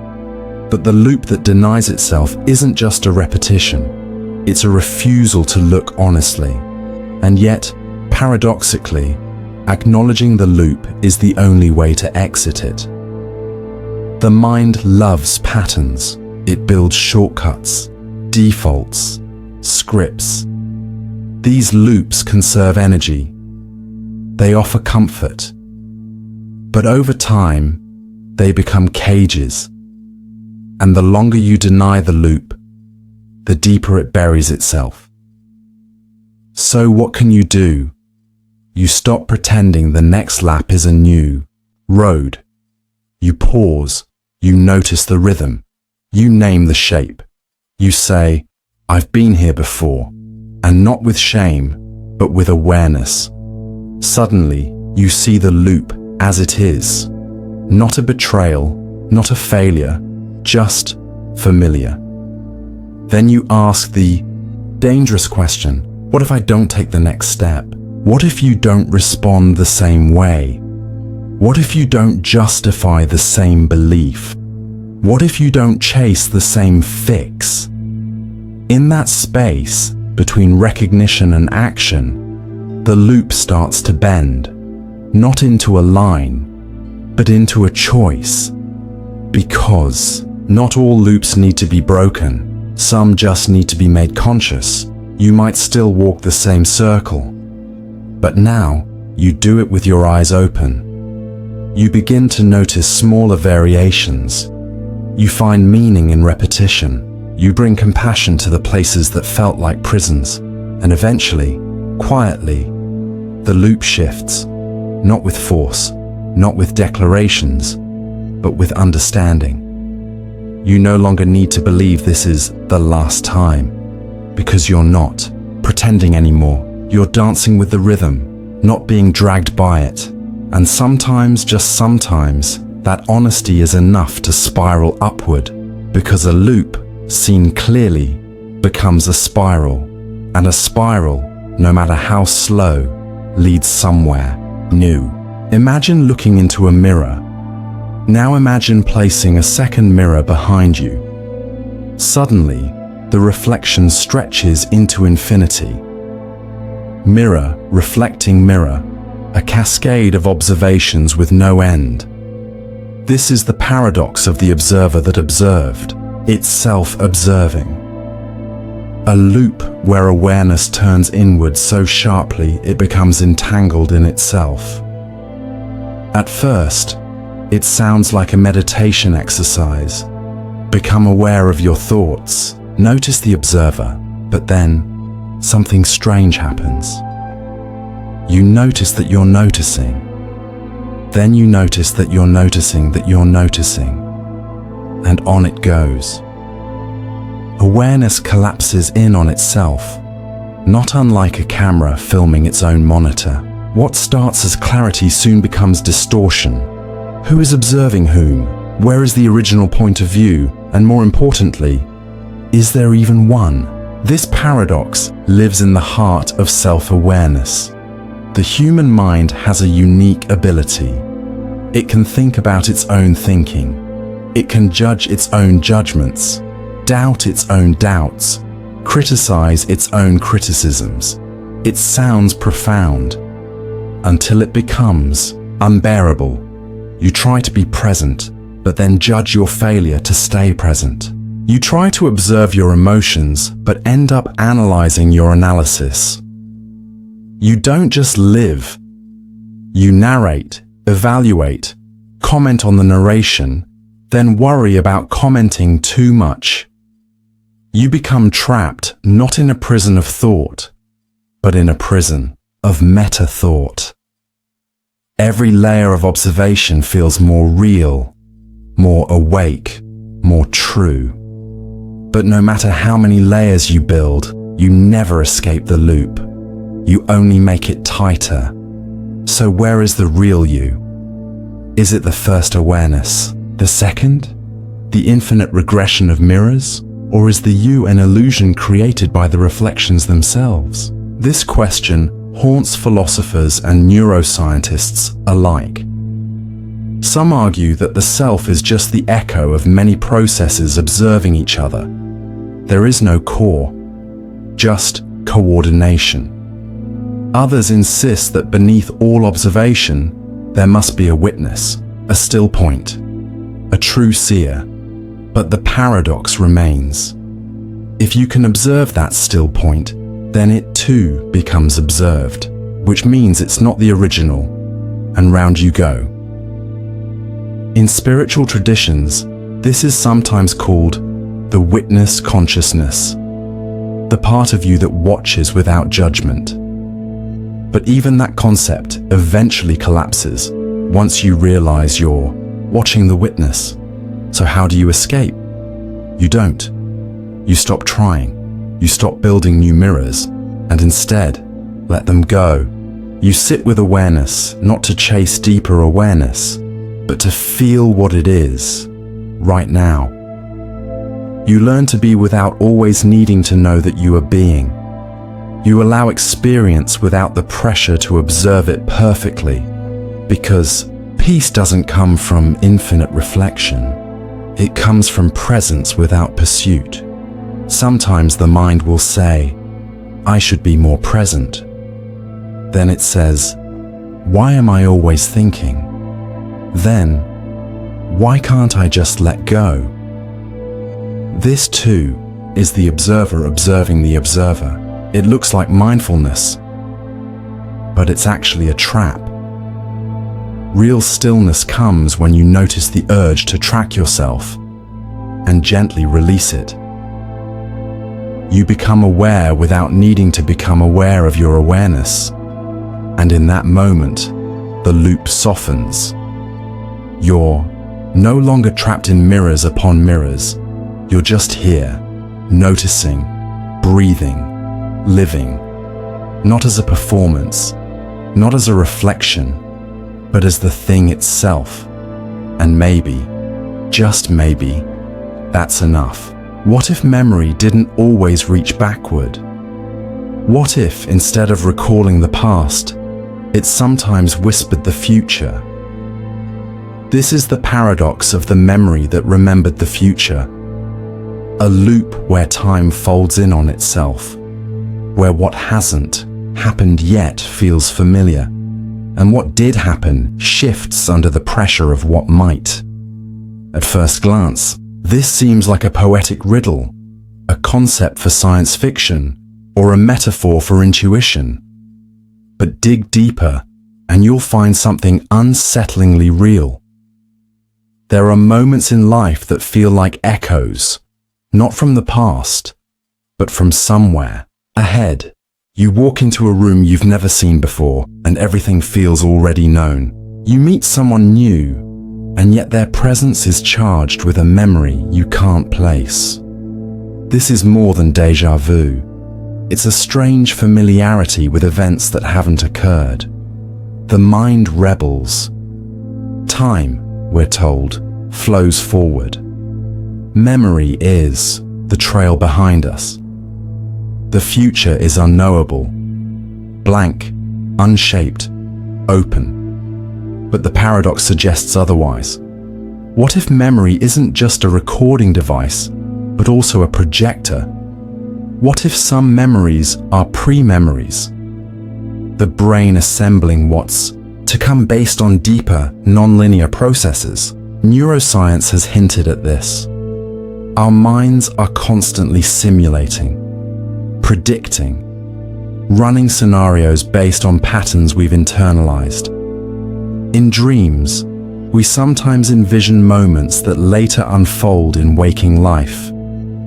But the loop that denies itself isn't just a repetition. It's a refusal to look honestly. And yet, paradoxically, acknowledging the loop is the only way to exit it. The mind loves patterns. It builds shortcuts, defaults, scripts. These loops conserve energy. They offer comfort. But over time, they become cages. And the longer you deny the loop, the deeper it buries itself. So what can you do? You stop pretending the next lap is a new road. You pause. You notice the rhythm. You name the shape. You say, "I've been here before," and not with shame, but with awareness. Suddenly, you see the loop as it is. Not a betrayal, not a failure, just familiar. Then you ask the dangerous question, what if I don't take the next step? What if you don't respond the same way? What if you don't justify the same belief? What if you don't chase the same fix? In that space between recognition and action, the loop starts to bend, not into a line, but into a choice. Because not all loops need to be broken. Some just need to be made conscious. You might still walk the same circle, but now you do it with your eyes open. You begin to notice smaller variations. You find meaning in repetition. You bring compassion to the places that felt like prisons, and eventually, quietly, the loop shifts. not with force, not with declarations, but with understanding. You no longer need to believe this is the last time, because you're not pretending anymore. You're dancing with the rhythm, not being dragged by it. And sometimes, just sometimes, that honesty is enough to spiral upward, because a loop, seen clearly, becomes a spiral. And a spiral, no matter how slow, leads somewhere new. Imagine looking into a mirror. Now imagine placing a second mirror behind you. Suddenly, the reflection stretches into infinity. Mirror reflecting mirror, a cascade of observations with no end. This is the paradox of the observer that observed. It's self-observing. A loop where awareness turns inward so sharply it becomes entangled in itself. At first, it sounds like a meditation exercise. Become aware of your thoughts. Notice the observer, but then something strange happens. You notice that you're noticing. Then you notice that you're noticing that you're noticing. And on it goes. Awareness collapses in on itself, not unlike a camera filming its own monitor. What starts as clarity soon becomes distortion. Who is observing whom? Where is the original point of view? And more importantly, is there even one? This paradox lives in the heart of self-awareness. The human mind has a unique ability. It can think about its own thinking. It can judge its own judgments, doubt its own doubts, criticize its own criticisms. It sounds profound until it becomes unbearable. You try to be present, but then judge your failure to stay present. You try to observe your emotions, but end up analyzing your analysis. You don't just live. You narrate, evaluate, comment on the narration, then worry about commenting too much. You become trapped not in a prison of thought, but in a prison of meta-thought. Every layer of observation feels more real, more awake, more true. But no matter how many layers you build, you never escape the loop. You only make it tighter. So where is the real you? Is it the first awareness? The second? The infinite regression of mirrors? Or is the you an illusion created by the reflections themselves? This question haunts philosophers and neuroscientists alike. Some argue that the self is just the echo of many processes observing each other. There is no core, just coordination. Others insist that beneath all observation, there must be a witness, a still point, a true seer. But the paradox remains. If you can observe that still point, then it too becomes observed, which means it's not the original, and round you go. In spiritual traditions, this is sometimes called the witness consciousness, the part of you that watches without judgment. But even that concept eventually collapses once you realize you're watching the witness. So how do you escape? You don't. You stop trying. You stop building new mirrors, and instead, let them go. You sit with awareness, not to chase deeper awareness, but to feel what it is, right now. You learn to be without always needing to know that you are being. You allow experience without the pressure to observe it perfectly, because peace doesn't come from infinite reflection. It comes from presence without pursuit. Sometimes the mind will say, I should be more present. Then it says, why am I always thinking? Then, why can't I just let go? This too is the observer observing the observer. It looks like mindfulness, but it's actually a trap. Real stillness comes when you notice the urge to track yourself and gently release it. You become aware without needing to become aware of your awareness. And in that moment, the loop softens. You're no longer trapped in mirrors upon mirrors. You're just here, noticing, breathing, living, not as a performance, not as a reflection, but as the thing itself. And maybe, just maybe, that's enough. What if memory didn't always reach backward? What if, instead of recalling the past, it sometimes whispered the future? This is the paradox of the memory that remembered the future. A loop where time folds in on itself, where what hasn't happened yet feels familiar, and what did happen shifts under the pressure of what might. At first glance, this seems like a poetic riddle, a concept for science fiction, or a metaphor for intuition. But dig deeper, and you'll find something unsettlingly real. There are moments in life that feel like echoes, not from the past, but from somewhere ahead. You walk into a room you've never seen before, and everything feels already known. You meet someone new, and yet their presence is charged with a memory you can't place. This is more than déjà vu. It's a strange familiarity with events that haven't occurred. The mind rebels. Time, we're told, flows forward. Memory is the trail behind us. The future is unknowable, blank, unshaped, open. But the paradox suggests otherwise. What if memory isn't just a recording device, but also a projector? What if some memories are pre-memories? The brain assembling what's to come based on deeper, non-linear processes. Neuroscience has hinted at this. Our minds are constantly simulating, predicting, running scenarios based on patterns we've internalized. In dreams, we sometimes envision moments that later unfold in waking life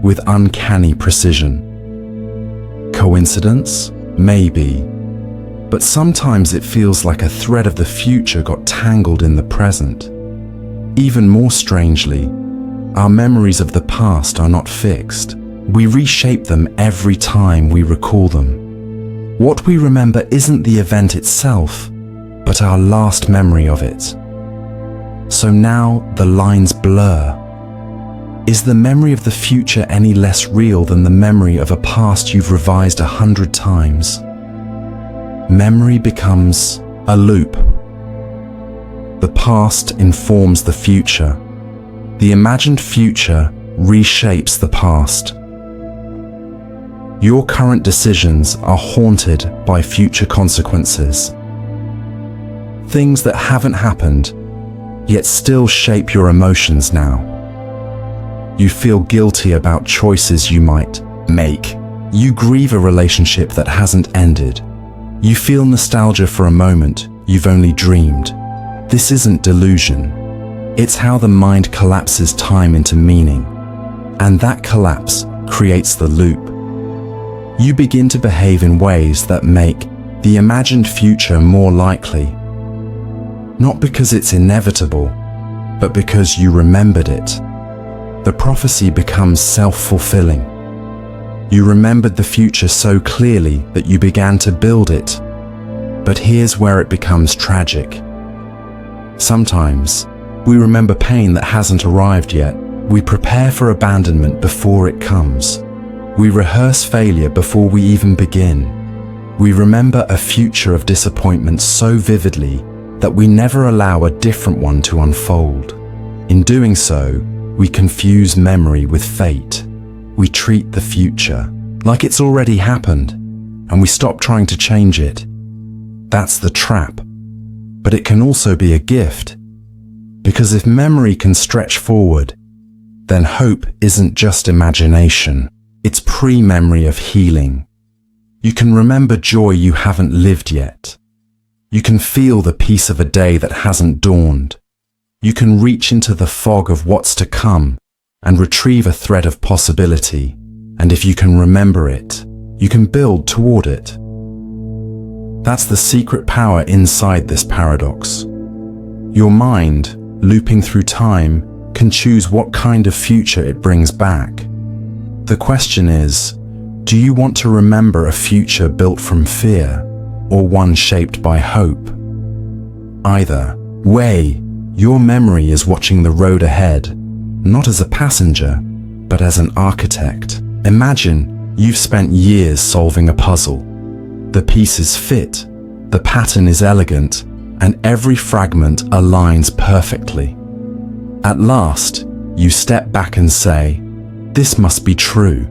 with uncanny precision. Coincidence? Maybe. But sometimes it feels like a thread of the future got tangled in the present. Even more strangely, our memories of the past are not fixed. We reshape them every time we recall them. What we remember isn't the event itself, but our last memory of it. So now the lines blur. Is the memory of the future any less real than the memory of a past you've revised 100 times? Memory becomes a loop. The past informs the future. The imagined future reshapes the past. Your current decisions are haunted by future consequences. Things that haven't happened, yet still shape your emotions now. You feel guilty about choices you might make. You grieve a relationship that hasn't ended. You feel nostalgia for a moment you've only dreamed. This isn't delusion. It's how the mind collapses time into meaning. And that collapse creates the loop. You begin to behave in ways that make the imagined future more likely. Not because it's inevitable, but because you remembered it. The prophecy becomes self-fulfilling. You remembered the future so clearly that you began to build it. But here's where it becomes tragic. Sometimes, we remember pain that hasn't arrived yet. We prepare for abandonment before it comes. We rehearse failure before we even begin. We remember a future of disappointment so vividly that we never allow a different one to unfold. In doing so, we confuse memory with fate. We treat the future like it's already happened, and we stop trying to change it. That's the trap. But it can also be a gift, because if memory can stretch forward, then hope isn't just imagination. It's pre-memory of healing. You can remember joy you haven't lived yet. You can feel the peace of a day that hasn't dawned. You can reach into the fog of what's to come and retrieve a thread of possibility. And if you can remember it, you can build toward it. That's the secret power inside this paradox. Your mind, looping through time, can choose what kind of future it brings back. The question is, do you want to remember a future built from fear, or one shaped by hope? Either way, your memory is watching the road ahead, not as a passenger, but as an architect. Imagine you've spent years solving a puzzle. The pieces fit, the pattern is elegant, and every fragment aligns perfectly. At last, you step back and say, "This must be true."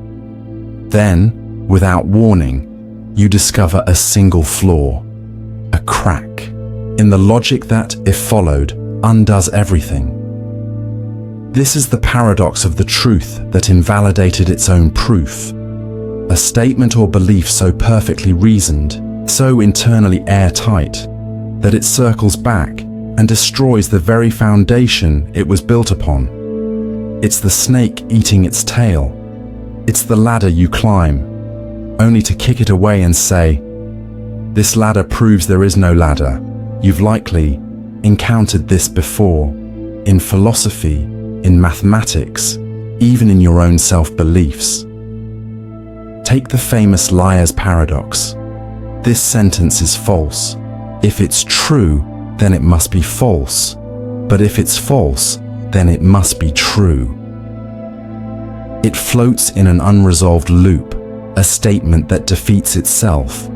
Then, without warning, you discover a single flaw, a crack in the logic that, if followed, undoes everything. This is the paradox of the truth that invalidated its own proof. A statement or belief so perfectly reasoned, so internally airtight, that it circles back and destroys the very foundation it was built upon. It's the snake eating its tail. It's the ladder you climb, only to kick it away and say, "This ladder proves there is no ladder." You've likely encountered this before, in philosophy, in mathematics, even in your own self-beliefs. Take the famous liar's paradox. This sentence is false. If it's true, then it must be false. But if it's false, then it must be true. It floats in an unresolved loop, a statement that defeats itself,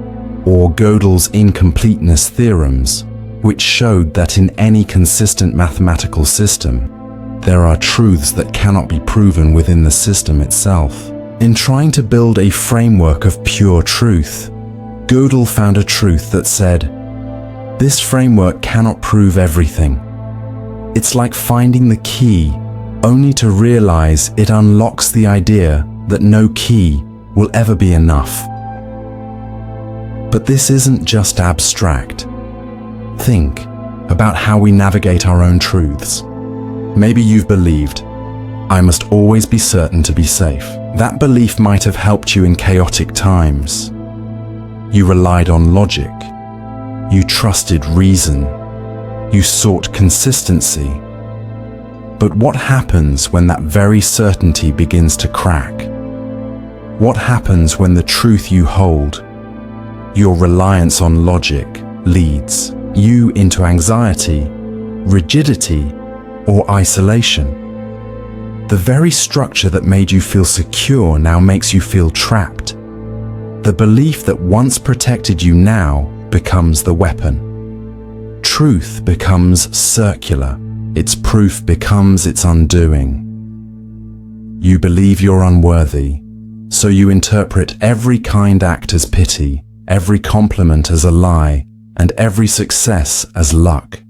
or Gödel's incompleteness theorems, which showed that in any consistent mathematical system, there are truths that cannot be proven within the system itself. In trying to build a framework of pure truth, Gödel found a truth that said, "This framework cannot prove everything." It's like finding the key, only to realize it unlocks the idea that no key will ever be enough. But this isn't just abstract. Think about how we navigate our own truths. Maybe you've believed, "I must always be certain to be safe." That belief might have helped you in chaotic times. You relied on logic. You trusted reason. You sought consistency. But what happens when that very certainty begins to crack? What happens when the truth you hold, your reliance on logic, leads you into anxiety, rigidity, or isolation? The very structure that made you feel secure now makes you feel trapped. The belief that once protected you now becomes the weapon. Truth becomes circular. Its proof becomes its undoing. You believe you're unworthy, so you interpret every kind act as pity, every compliment as a lie, and every success as luck.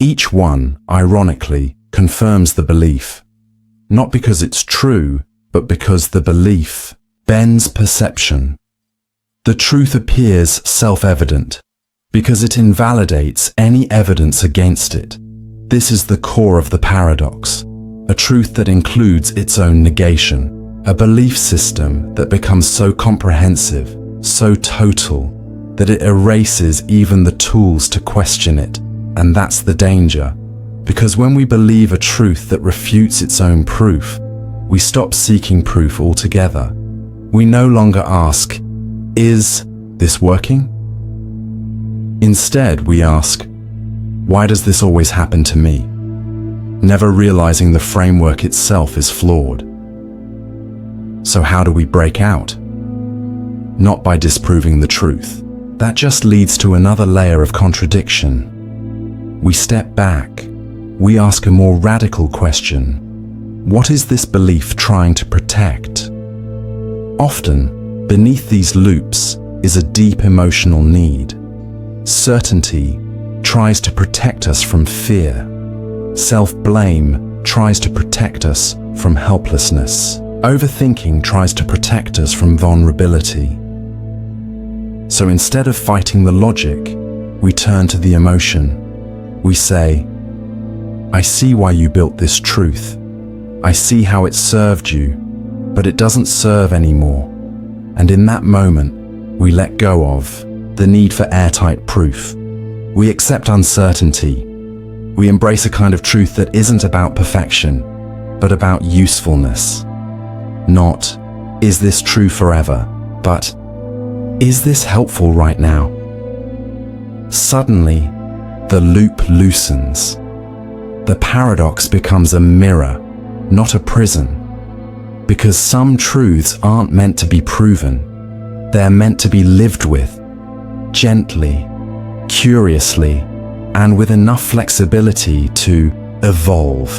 Each one, ironically, confirms the belief, not because it's true, but because the belief bends perception. The truth appears self-evident because it invalidates any evidence against it. This is the core of the paradox, a truth that includes its own negation, a belief system that becomes so comprehensive, so total, that it erases even the tools to question it. And that's the danger, because when we believe a truth that refutes its own proof, we stop seeking proof altogether. We no longer ask, "Is this working?" Instead, we ask, "Why does this always happen to me?" Never realizing the framework itself is flawed. So how do we break out? Not by disproving the truth. That just leads to another layer of contradiction. We step back. We ask a more radical question. What is this belief trying to protect? Often, beneath these loops is a deep emotional need. Certainty tries to protect us from fear. Self-blame tries to protect us from helplessness. Overthinking tries to protect us from vulnerability. So instead of fighting the logic, we turn to the emotion. We say, "I see why you built this truth. I see how it served you, but it doesn't serve anymore." And in that moment, we let go of the need for airtight proof. We accept uncertainty. We embrace a kind of truth that isn't about perfection, but about usefulness. Not, is this true forever, but, is this helpful right now? Suddenly, the loop loosens. The paradox becomes a mirror, not a prison. Because some truths aren't meant to be proven. They're meant to be lived with, gently, curiously, and with enough flexibility to evolve.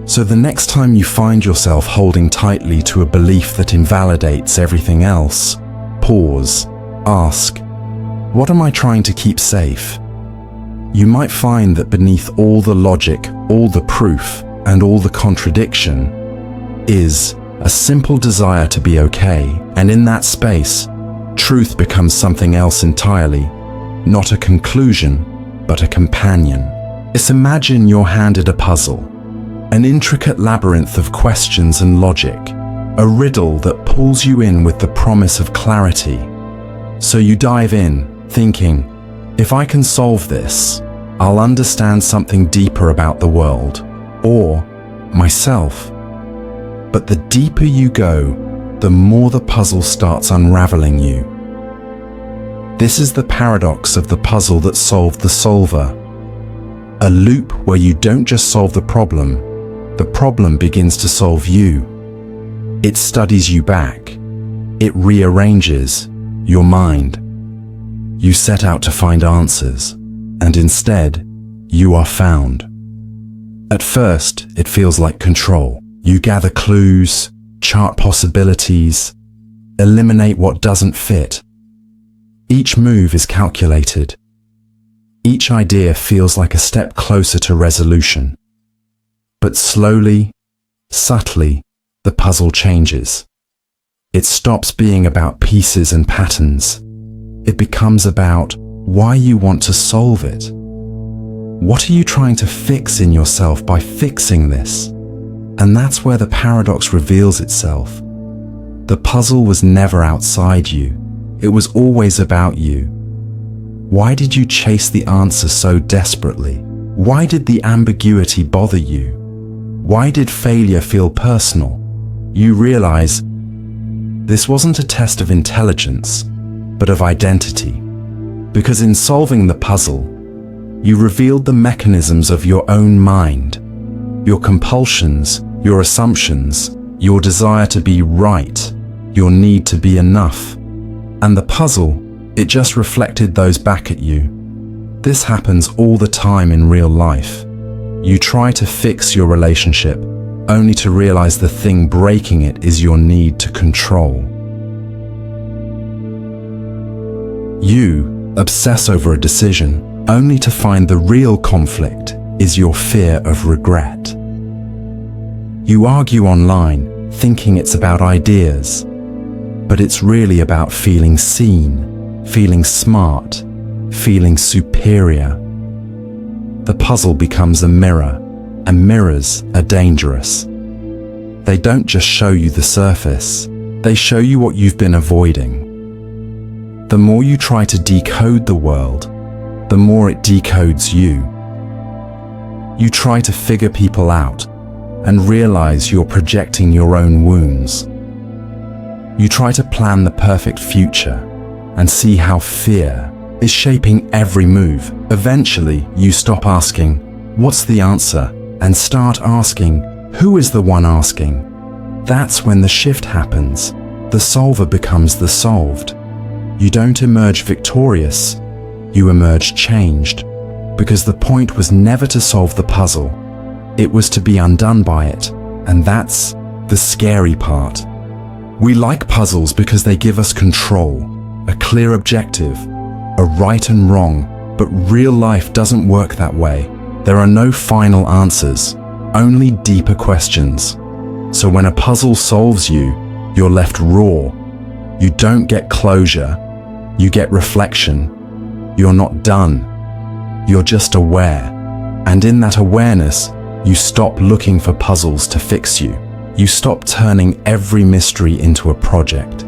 So the next time you find yourself holding tightly to a belief that invalidates everything else, pause, ask, what am I trying to keep safe? You might find that beneath all the logic, all the proof, and all the contradiction is a simple desire to be okay, and in that space, truth becomes something else entirely, not a conclusion, but a companion. Just imagine you're handed a puzzle, an intricate labyrinth of questions and logic, a riddle that pulls you in with the promise of clarity. So you dive in, thinking, if I can solve this, I'll understand something deeper about the world, or myself. But the deeper you go, the more the puzzle starts unraveling you. This is the paradox of the puzzle that solved the solver. A loop where you don't just solve the problem begins to solve you. It studies you back. It rearranges your mind. You set out to find answers, and instead, you are found. At first, it feels like control. You gather clues, chart possibilities, eliminate what doesn't fit. Each move is calculated. Each idea feels like a step closer to resolution. But slowly, subtly, the puzzle changes. It stops being about pieces and patterns. It becomes about why you want to solve it. What are you trying to fix in yourself by fixing this? And that's where the paradox reveals itself. The puzzle was never outside you. It was always about you. Why did you chase the answer so desperately? Why did the ambiguity bother you? Why did failure feel personal? You realize this wasn't a test of intelligence, but of identity. Because in solving the puzzle, you revealed the mechanisms of your own mind, your compulsions, your assumptions, your desire to be right, your need to be enough. And the puzzle, it just reflected those back at you. This happens all the time in real life. You try to fix your relationship, only to realize the thing breaking it is your need to control. You obsess over a decision, only to find the real conflict is your fear of regret. You argue online, thinking it's about ideas, but it's really about feeling seen, feeling smart, feeling superior. The puzzle becomes a mirror, and mirrors are dangerous. They don't just show you the surface, they show you what you've been avoiding. The more you try to decode the world, the more it decodes you. You try to figure people out and realize you're projecting your own wounds. You try to plan the perfect future and see how fear is shaping every move. Eventually, you stop asking, what's the answer? And start asking, who is the one asking? That's when the shift happens. The solver becomes the solved. You don't emerge victorious, you emerge changed. Because the point was never to solve the puzzle. It was to be undone by it. And that's the scary part. We like puzzles because they give us control, a clear objective, a right and wrong, but real life doesn't work that way. There are no final answers, only deeper questions. So when a puzzle solves you, you're left raw. You don't get closure, you get reflection. You're not done, you're just aware. And in that awareness, you stop looking for puzzles to fix you. You stop turning every mystery into a project.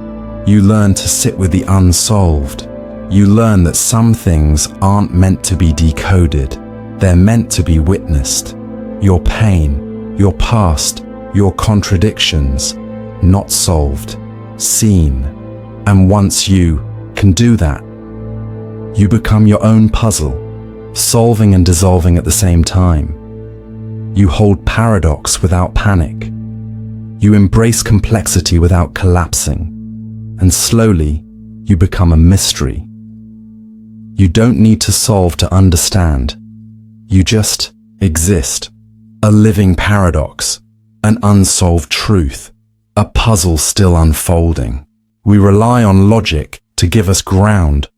You learn to sit with the unsolved. you learn that some things aren't meant to be decoded. They're meant to be witnessed. Your pain, your past, your contradictions, not solved, seen. And once you can do that, you become your own puzzle, solving and dissolving at the same time. You hold paradox without panic. You embrace complexity without collapsing. And slowly, you become a mystery. You don't need to solve to understand. You just exist. A living paradox, an unsolved truth, a puzzle still unfolding. We rely on logic to give us ground,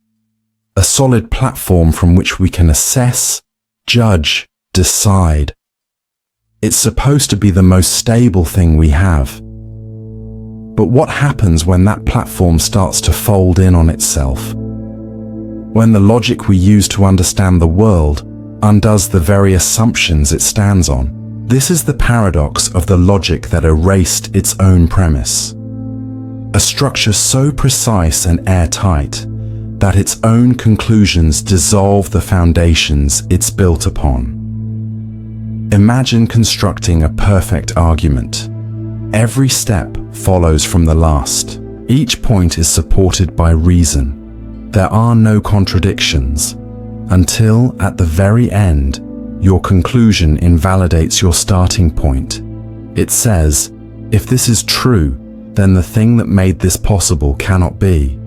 a solid platform from which we can assess, judge, decide. It's supposed to be the most stable thing we have. But what happens when that platform starts to fold in on itself? When the logic we use to understand the world undoes the very assumptions it stands on? This is the paradox of the logic that erased its own premise. A structure so precise and airtight that its own conclusions dissolve the foundations it's built upon. Imagine constructing a perfect argument. Every step follows from the last. Each point is supported by reason. There are no contradictions until, at the very end, your conclusion invalidates your starting point. It says, if this is true, then the thing that made this possible cannot be.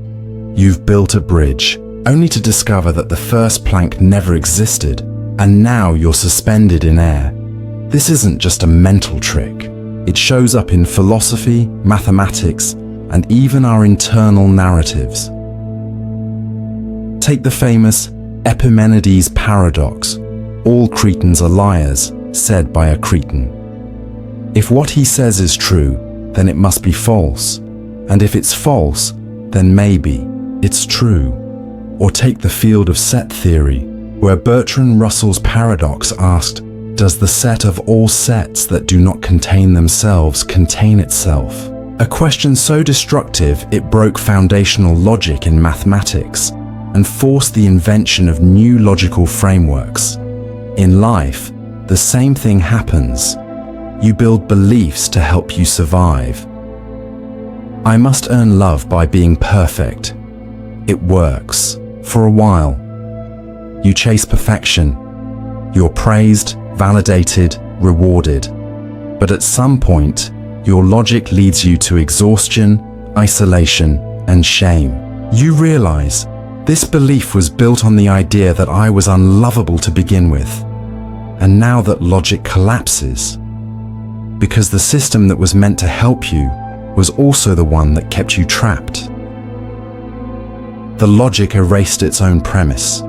You've built a bridge, only to discover that the first plank never existed, and now you're suspended in air. This isn't just a mental trick. It shows up in philosophy, mathematics, and even our internal narratives. Take the famous Epimenides paradox. All Cretans are liars, said by a Cretan. If what he says is true, then it must be false. And if it's false, then maybe it's true. Or take the field of set theory, where Bertrand Russell's paradox asked, does the set of all sets that do not contain themselves contain itself? A question so destructive it broke foundational logic in mathematics and forced the invention of new logical frameworks. In life, the same thing happens. You build beliefs to help you survive. I must earn love by being perfect. It works, for a while. You chase perfection. You're praised, validated, rewarded. But at some point, your logic leads you to exhaustion, isolation, and shame. You realize, this belief was built on the idea that I was unlovable to begin with. And now that logic collapses, because the system that was meant to help you was also the one that kept you trapped. The logic erased its own premise.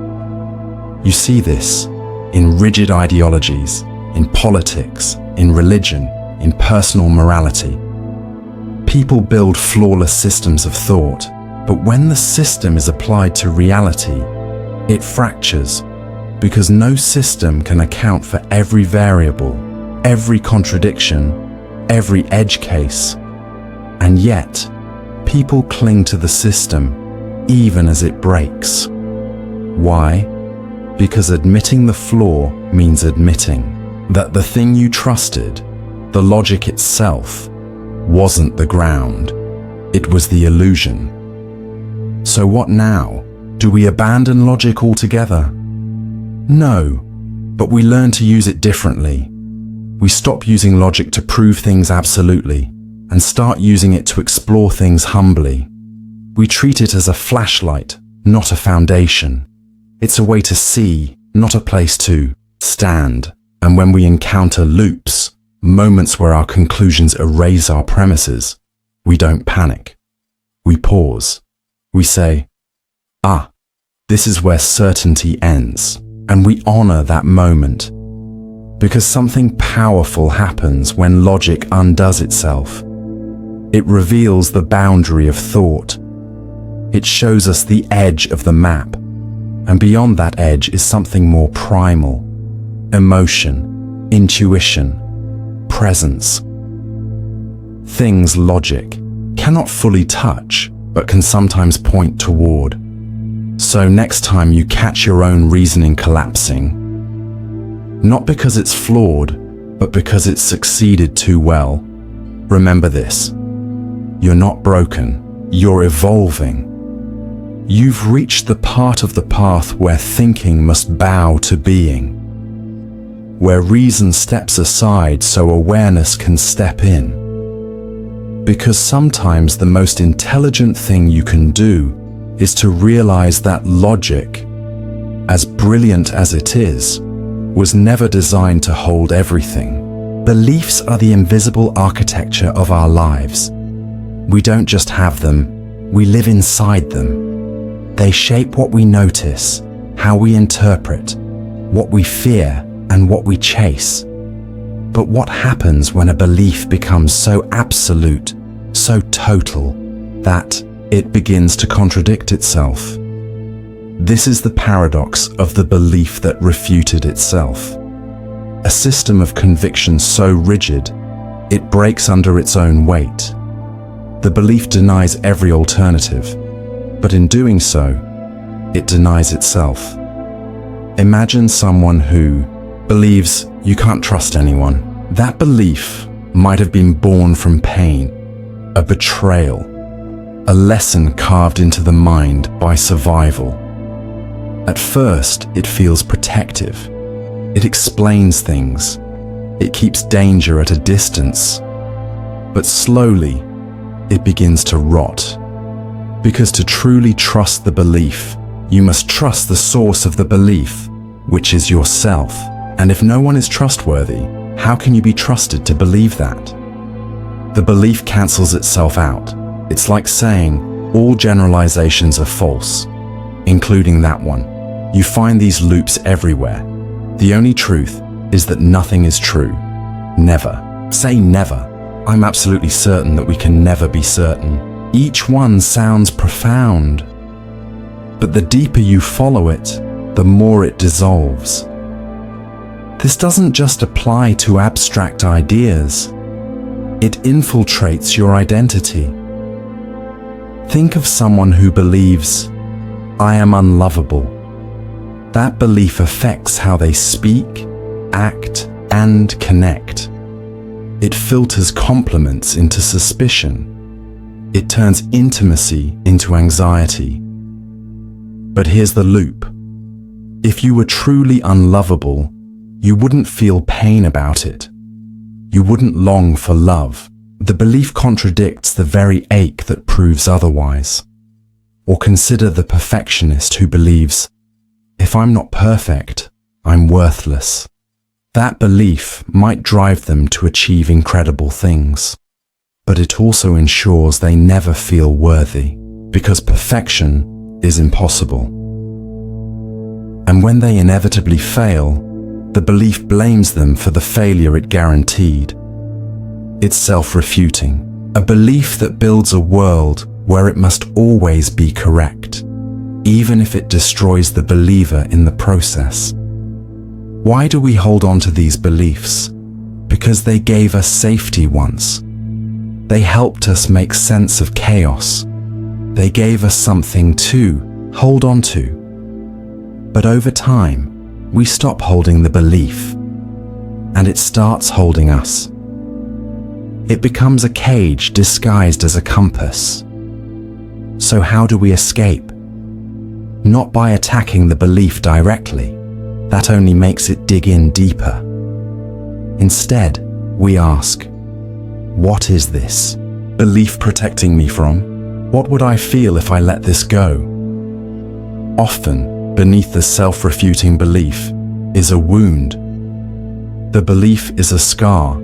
You see this in rigid ideologies, in politics, in religion, in personal morality. People build flawless systems of thought, but when the system is applied to reality, it fractures, because no system can account for every variable, every contradiction, every edge case. And yet, people cling to the system, even as it breaks. Why? Because admitting the flaw means admitting that the thing you trusted, the logic itself, wasn't the ground. It was the illusion. So what now? Do we abandon logic altogether? No, but we learn to use it differently. We stop using logic to prove things absolutely and start using it to explore things humbly. We treat it as a flashlight, not a foundation. It's a way to see, not a place to stand. And when we encounter loops, moments where our conclusions erase our premises, we don't panic. We pause. We say, this is where certainty ends. And we honor that moment. Because something powerful happens when logic undoes itself. It reveals the boundary of thought. It shows us the edge of the map. And beyond that edge is something more primal. Emotion, intuition, presence. Things logic cannot fully touch, but can sometimes point toward. So next time you catch your own reasoning collapsing, not because it's flawed, but because it's succeeded too well, remember this: you're not broken, you're evolving. You've reached the part of the path where thinking must bow to being, where reason steps aside so awareness can step in. Because sometimes the most intelligent thing you can do is to realize that logic, as brilliant as it is, was never designed to hold everything. Beliefs are the invisible architecture of our lives. We don't just have them, we live inside them. They shape what we notice, how we interpret, what we fear, and what we chase. But what happens when a belief becomes so absolute, so total, that it begins to contradict itself? This is the paradox of the belief that refuted itself. A system of conviction so rigid, it breaks under its own weight. The belief denies every alternative, but in doing so, it denies itself. Imagine someone who believes you can't trust anyone. That belief might have been born from pain, a betrayal, a lesson carved into the mind by survival. At first, it feels protective. It explains things. It keeps danger at a distance. But slowly, it begins to rot. Because to truly trust the belief, you must trust the source of the belief, which is yourself. And if no one is trustworthy, how can you be trusted to believe that? The belief cancels itself out. It's like saying all generalizations are false, including that one. You find these loops everywhere. The only truth is that nothing is true. Never. Say never. I'm absolutely certain that we can never be certain. Each one sounds profound, but the deeper you follow it, the more it dissolves. This doesn't just apply to abstract ideas. It infiltrates your identity. Think of someone who believes, "I am unlovable." That belief affects how they speak, act, and connect. It filters compliments into suspicion. It turns intimacy into anxiety. But here's the loop. If you were truly unlovable, you wouldn't feel pain about it. You wouldn't long for love. The belief contradicts the very ache that proves otherwise. Or consider the perfectionist who believes, "If I'm not perfect, I'm worthless." That belief might drive them to achieve incredible things. But it also ensures they never feel worthy, because perfection is impossible. And when they inevitably fail, the belief blames them for the failure it guaranteed. It's self-refuting, a belief that builds a world where it must always be correct, even if it destroys the believer in the process. Why do we hold on to these beliefs? Because they gave us safety once. They helped us make sense of chaos. They gave us something to hold on to. But over time, we stop holding the belief, and it starts holding us. It becomes a cage disguised as a compass. So how do we escape? Not by attacking the belief directly. That only makes it dig in deeper. Instead, we ask, what is this belief protecting me from? What would I feel if I let this go? Often, beneath the self-refuting belief is a wound. The belief is a scar,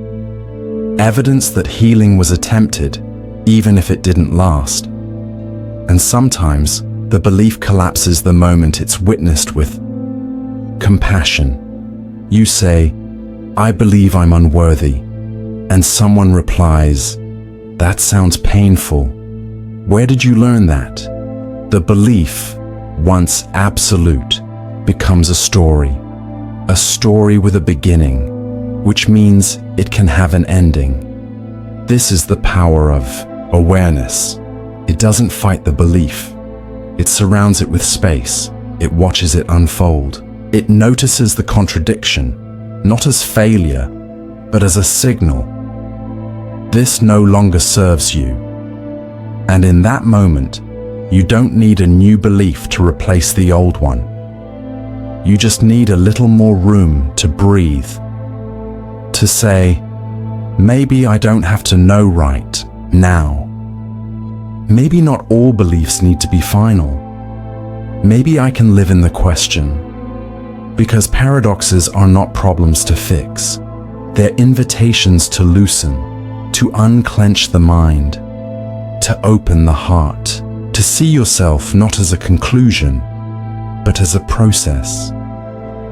evidence that healing was attempted, even if it didn't last. And sometimes, the belief collapses the moment it's witnessed with compassion. You say, "I believe I'm unworthy," and someone replies, "That sounds painful. Where did you learn that?" The belief, once absolute, becomes a story with a beginning, which means it can have an ending. This is the power of awareness. It doesn't fight the belief. It surrounds it with space. It watches it unfold. It notices the contradiction, not as failure, but as a signal. This no longer serves you. And in that moment, you don't need a new belief to replace the old one. You just need a little more room to breathe, to say, maybe I don't have to know right now. Maybe not all beliefs need to be final. Maybe I can live in the question. Because paradoxes are not problems to fix. They're invitations to loosen, to unclench the mind, to open the heart, to see yourself not as a conclusion, but as a process.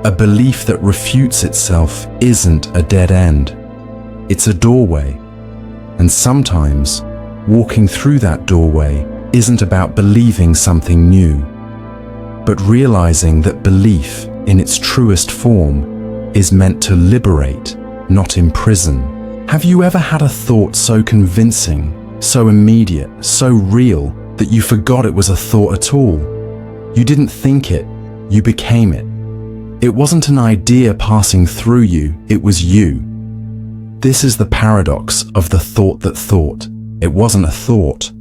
A belief that refutes itself isn't a dead end. It's a doorway. And sometimes, walking through that doorway isn't about believing something new, but realizing that belief in its truest form is meant to liberate, not imprison. Have you ever had a thought so convincing, so immediate, so real, that you forgot it was a thought at all? You didn't think it, you became it. It wasn't an idea passing through you, it was you. This is the paradox of the thought that thought. It wasn't a thought.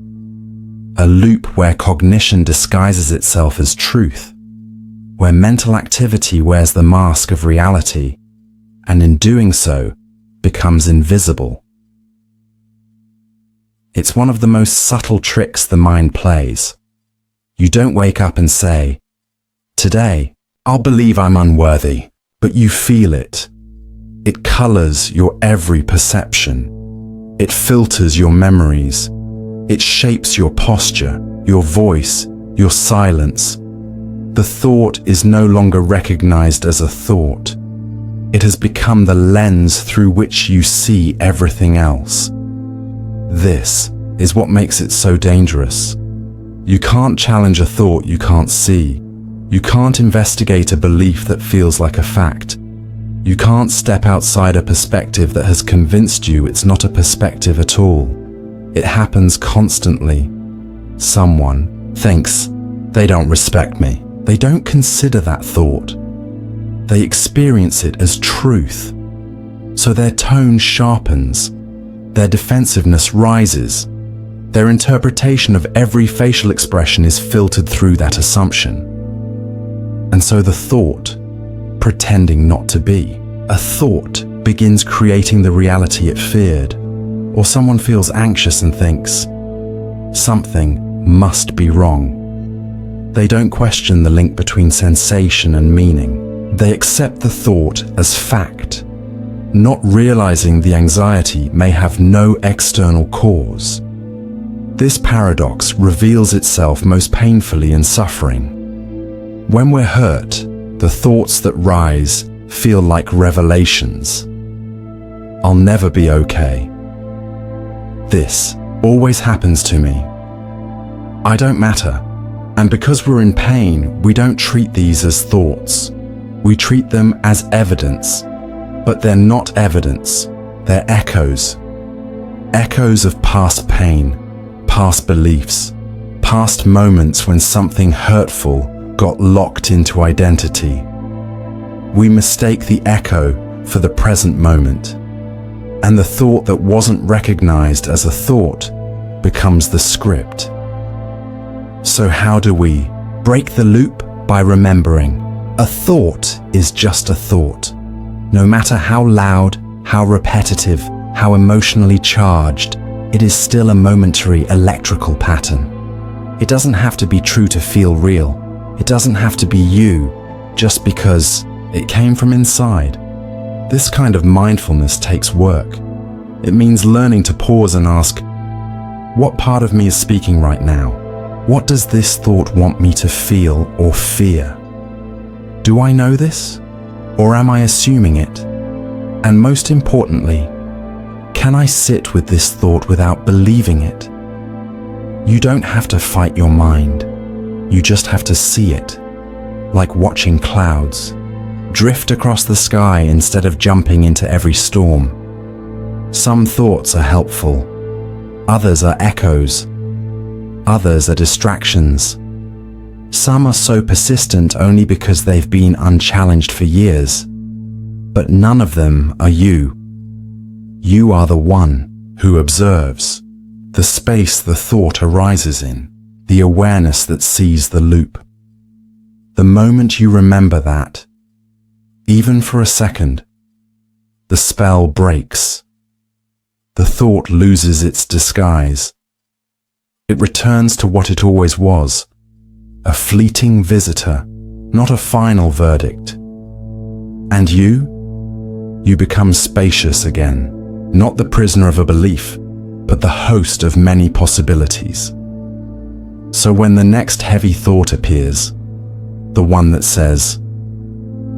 A loop where cognition disguises itself as truth, where mental activity wears the mask of reality, and in doing so, becomes invisible. It's one of the most subtle tricks the mind plays. You don't wake up and say, "Today, I'll believe I'm unworthy," but you feel it. It colors your every perception. It filters your memories. It shapes your posture, your voice, your silence. The thought is no longer recognized as a thought. It has become the lens through which you see everything else. This is what makes it so dangerous. You can't challenge a thought you can't see. You can't investigate a belief that feels like a fact. You can't step outside a perspective that has convinced you it's not a perspective at all. It happens constantly. Someone thinks, they don't respect me. They don't consider that thought. They experience it as truth. So their tone sharpens. Their defensiveness rises. Their interpretation of every facial expression is filtered through that assumption. And so the thought, pretending not to be, a thought begins creating the reality it feared. Or someone feels anxious and thinks, something must be wrong. They don't question the link between sensation and meaning. They accept the thought as fact, not realizing the anxiety may have no external cause. This paradox reveals itself most painfully in suffering. When we're hurt, the thoughts that rise feel like revelations. I'll never be okay. This always happens to me. I don't matter. And because we're in pain, we don't treat these as thoughts. We treat them as evidence. But they're not evidence. They're echoes. Echoes of past pain, past beliefs, past moments when something hurtful got locked into identity. We mistake the echo for the present moment, and the thought that wasn't recognized as a thought becomes the script. So how do we break the loop? By remembering, a thought is just a thought. No matter how loud, how repetitive, how emotionally charged, it is still a momentary electrical pattern. It doesn't have to be true to feel real. It doesn't have to be you just because it came from inside. This kind of mindfulness takes work. It means learning to pause and ask, what part of me is speaking right now? What does this thought want me to feel or fear? Do I know this? Or am I assuming it? And most importantly, can I sit with this thought without believing it? You don't have to fight your mind. You just have to see it, like watching clouds drift across the sky instead of jumping into every storm. Some thoughts are helpful. Others are echoes. Others are distractions. Some are so persistent only because they've been unchallenged for years. But none of them are you. You are the one who observes, the space the thought arises in, the awareness that sees the loop. The moment you remember that, even for a second, the spell breaks. The thought loses its disguise. It returns to what it always was, a fleeting visitor, not a final verdict. And you become spacious again, not the prisoner of a belief, but the host of many possibilities. So when the next heavy thought appears, the one that says,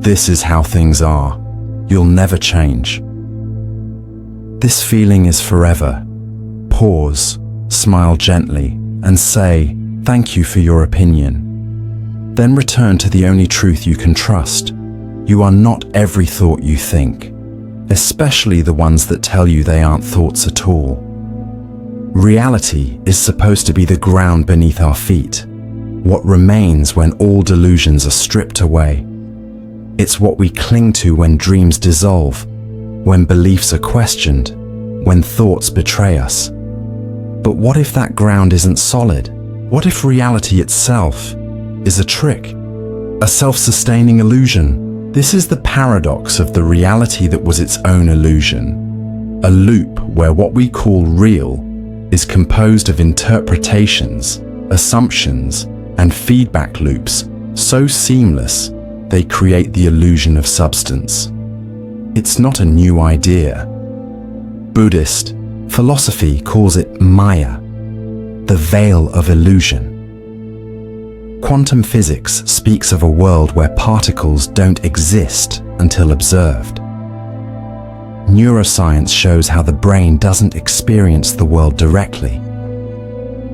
"This is how things are, you'll never change," this feeling is forever. Pause, smile gently, and say, "Thank you for your opinion." Then return to the only truth you can trust. You are not every thought you think, especially the ones that tell you they aren't thoughts at all. Reality is supposed to be the ground beneath our feet, what remains when all delusions are stripped away. It's what we cling to when dreams dissolve, when beliefs are questioned, when thoughts betray us. But what if that ground isn't solid? What if reality itself is a trick, a self-sustaining illusion? This is the paradox of the reality that was its own illusion, a loop where what we call real is composed of interpretations, assumptions, and feedback loops so seamless they create the illusion of substance. It's not a new idea. Buddhist philosophy calls it Maya, the veil of illusion. Quantum physics speaks of a world where particles don't exist until observed. Neuroscience shows how the brain doesn't experience the world directly,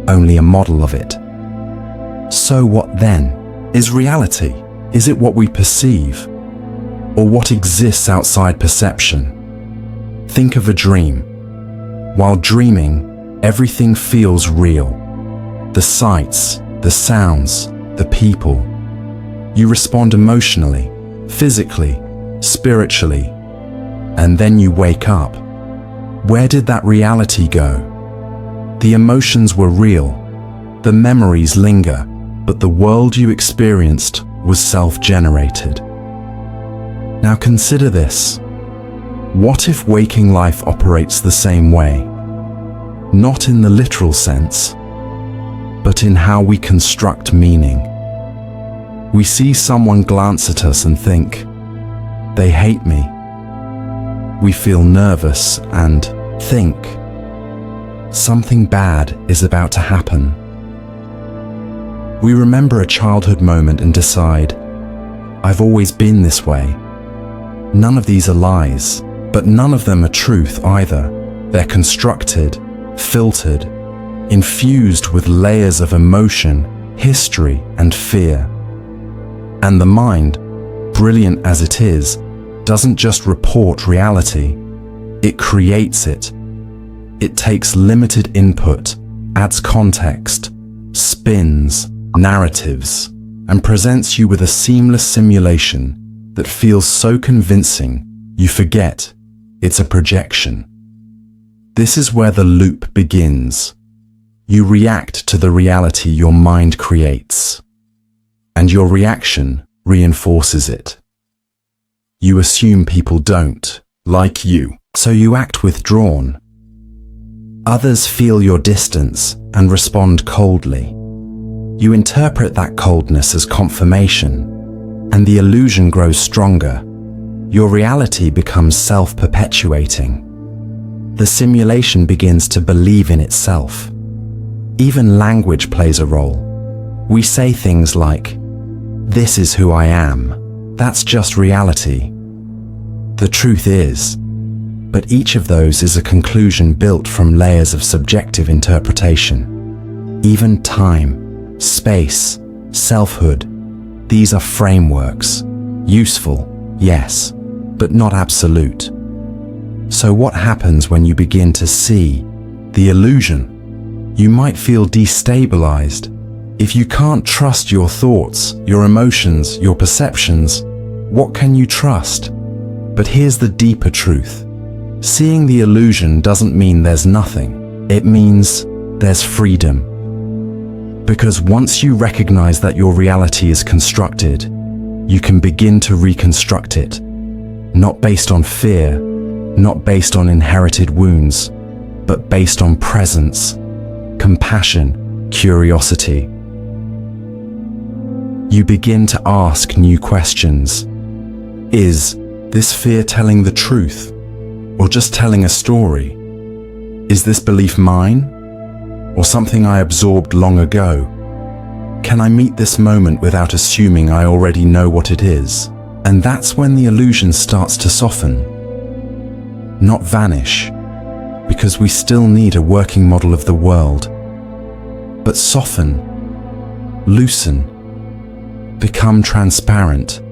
only a model of it. So what then? Is reality? Is it what we perceive? Or what exists outside perception? Think of a dream. While dreaming, everything feels real. The sights, the sounds, the people. You respond emotionally, physically, spiritually, and then you wake up. Where did that reality go? The emotions were real, the memories linger, but the world you experienced was self-generated. Now consider this. What if waking life operates the same way? Not in the literal sense, but in how we construct meaning. We see someone glance at us and think, "They hate me." We feel nervous and think, "Something bad is about to happen." We remember a childhood moment and decide, "I've always been this way." None of these are lies, but none of them are truth either. They're constructed, filtered, infused with layers of emotion, history, and fear. And the mind, brilliant as it is, doesn't just report reality, it creates it. It takes limited input, adds context, spins, narratives, and presents you with a seamless simulation that feels so convincing you forget it's a projection. This is where the loop begins. You react to the reality your mind creates, and your reaction reinforces it. You assume people don't like you, so you act withdrawn. Others feel your distance and respond coldly. You interpret that coldness as confirmation, and the illusion grows stronger. Your reality becomes self-perpetuating. The simulation begins to believe in itself. Even language plays a role. We say things like, "This is who I am. That's just reality." The truth is, but each of those is a conclusion built from layers of subjective interpretation. Even time, space, selfhood, these are frameworks. Useful, yes, but not absolute. So what happens when you begin to see the illusion? You might feel destabilized, If you can't trust your thoughts, your emotions, your perceptions, what can you trust? But here's the deeper truth. Seeing the illusion doesn't mean there's nothing. It means there's freedom. Because once you recognize that your reality is constructed, you can begin to reconstruct it. Not based on fear, not based on inherited wounds, but based on presence, compassion, curiosity. You begin to ask new questions. Is this fear telling the truth, or just telling a story? Is this belief mine, or something I absorbed long ago? Can I meet this moment without assuming I already know what it is? And that's when the illusion starts to soften, not vanish, because we still need a working model of the world, but soften, loosen, become transparent.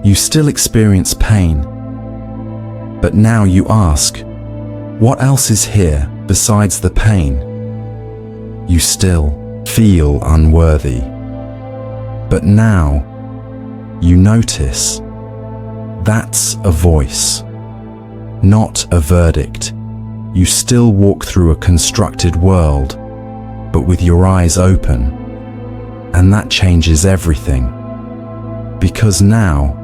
You still experience pain, but now you ask, what else is here besides the pain? You still feel unworthy, but now you notice that's a voice, not a verdict. You still walk through a constructed world, but with your eyes open, and that changes everything. Because now,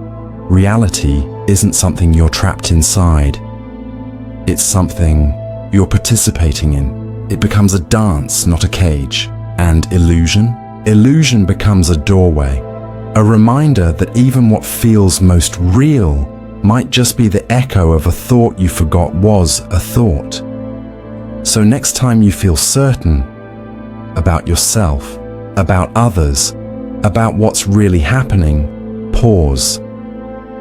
reality isn't something you're trapped inside. It's something you're participating in. It becomes a dance, not a cage. And illusion? Illusion becomes a doorway, a reminder that even what feels most real might just be the echo of a thought you forgot was a thought. So next time you feel certain about yourself, about others, about what's really happening, pause.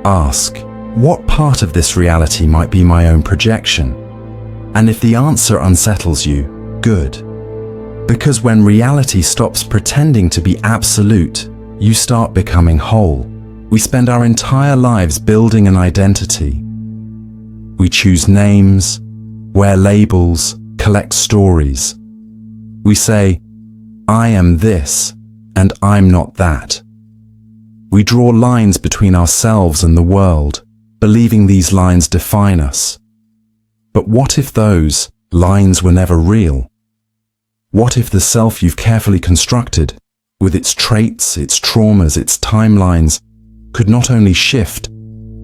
Ask, what part of this reality might be my own projection? And if the answer unsettles you, good. Because when reality stops pretending to be absolute, you start becoming whole. We spend our entire lives building an identity. We choose names, wear labels, collect stories. We say, I am this, and I'm not that. We draw lines between ourselves and the world, believing these lines define us. But what if those lines were never real? What if the self you've carefully constructed, with its traits, its traumas, its timelines, could not only shift,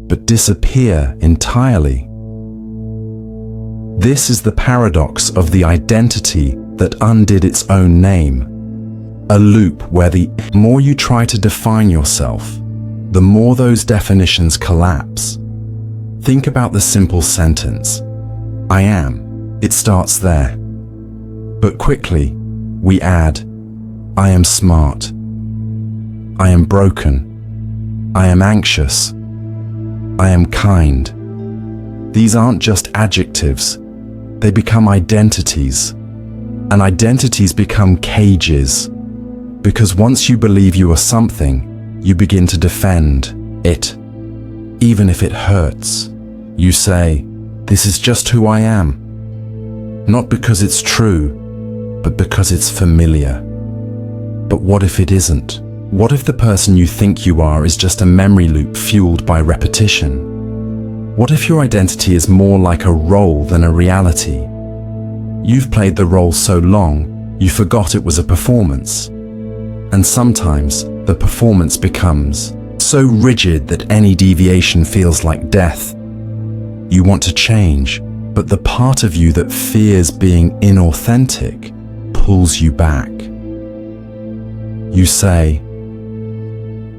but disappear entirely? This is the paradox of the identity that undid its own name. A loop where the more you try to define yourself, the more those definitions collapse. Think about the simple sentence, I am. It starts there. But quickly, we add, I am smart. I am broken. I am anxious. I am kind. These aren't just adjectives. They become identities. And identities become cages. Because once you believe you are something, you begin to defend it. Even if it hurts, you say, this is just who I am. Not because it's true, but because it's familiar. But what if it isn't? What if the person you think you are is just a memory loop fueled by repetition? What if your identity is more like a role than a reality? You've played the role so long, you forgot it was a performance. And sometimes the performance becomes so rigid that any deviation feels like death. You want to change, but the part of you that fears being inauthentic pulls you back. You say,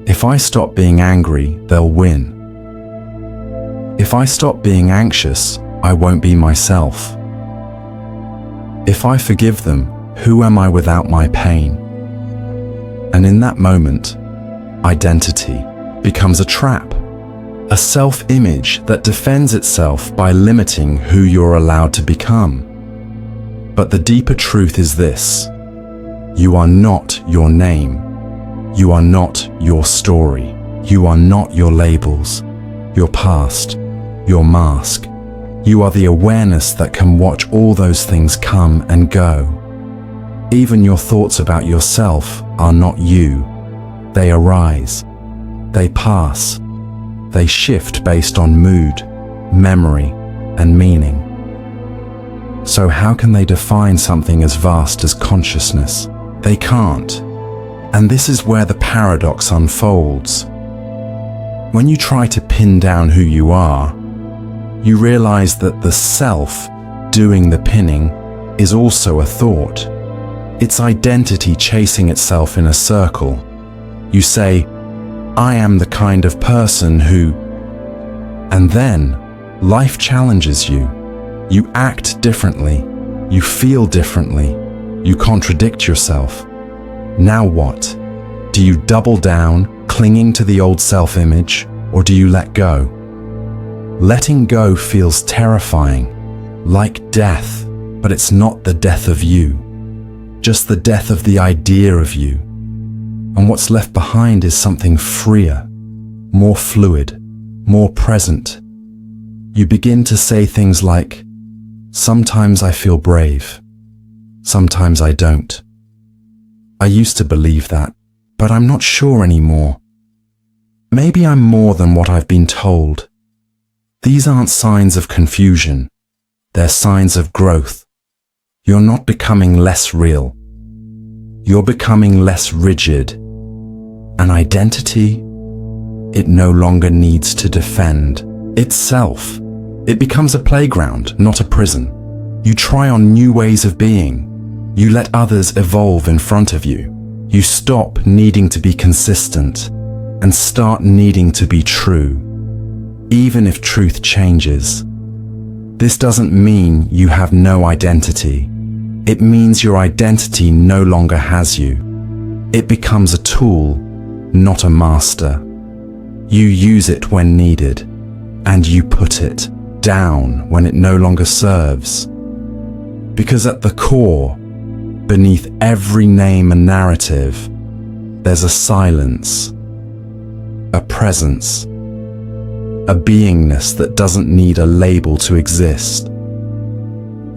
if I stop being angry, they'll win. If I stop being anxious, I won't be myself. If I forgive them, who am I without my pain? And in that moment, identity becomes a trap, a self-image that defends itself by limiting who you're allowed to become. But the deeper truth is this: you are not your name. You are not your story. You are not your labels, your past, your mask. You are the awareness that can watch all those things come and go. Even your thoughts about yourself are not you. They arise. They pass. They shift based on mood, memory, and meaning. So how can they define something as vast as consciousness? They can't. And this is where the paradox unfolds. When you try to pin down who you are, you realize that the self doing the pinning is also a thought. It's identity chasing itself in a circle. You say, I am the kind of person who... And then, life challenges you. You act differently. You feel differently. You contradict yourself. Now what? Do you double down, clinging to the old self-image, or do you let go? Letting go feels terrifying, like death, but it's not the death of you, just the death of the idea of you. And what's left behind is something freer, more fluid, more present. You begin to say things like, sometimes I feel brave, sometimes I don't. I used to believe that, but I'm not sure anymore. Maybe I'm more than what I've been told. These aren't signs of confusion. They're signs of growth. You're not becoming less real. You're becoming less rigid. An identity, it no longer needs to defend itself. It becomes a playground, not a prison. You try on new ways of being. You let others evolve in front of you. You stop needing to be consistent and start needing to be true, even if truth changes. This doesn't mean you have no identity. It means your identity no longer has you. It becomes a tool, not a master. You use it when needed, and you put it down when it no longer serves. Because at the core, beneath every name and narrative, there's a silence, a presence, a beingness that doesn't need a label to exist.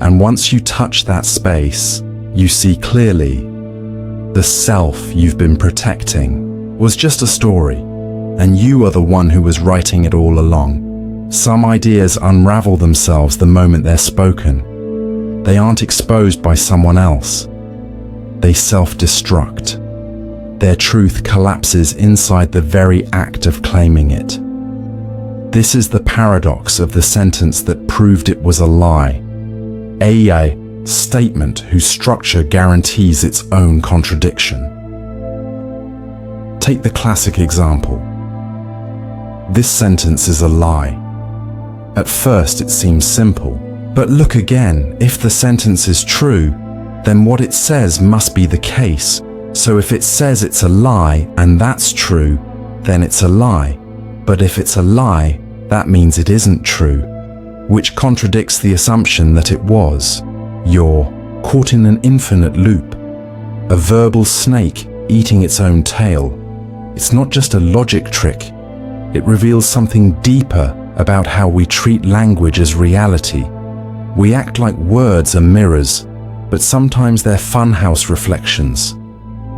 And once you touch that space, you see clearly the self you've been protecting was just a story, and you are the one who was writing it all along. Some ideas unravel themselves the moment they're spoken. They aren't exposed by someone else. They self-destruct. Their truth collapses inside the very act of claiming it. This is the paradox of the sentence that proved it was a lie. A statement whose structure guarantees its own contradiction. Take the classic example. This sentence is a lie. At first it seems simple, but look again. If the sentence is true, then what it says must be the case. So if it says it's a lie and that's true, then it's a lie. But if it's a lie, that means it isn't true, which contradicts the assumption that it was. You're caught in an infinite loop, a verbal snake eating its own tail. It's not just a logic trick. It reveals something deeper about how we treat language as reality. We act like words are mirrors, but sometimes they're funhouse reflections.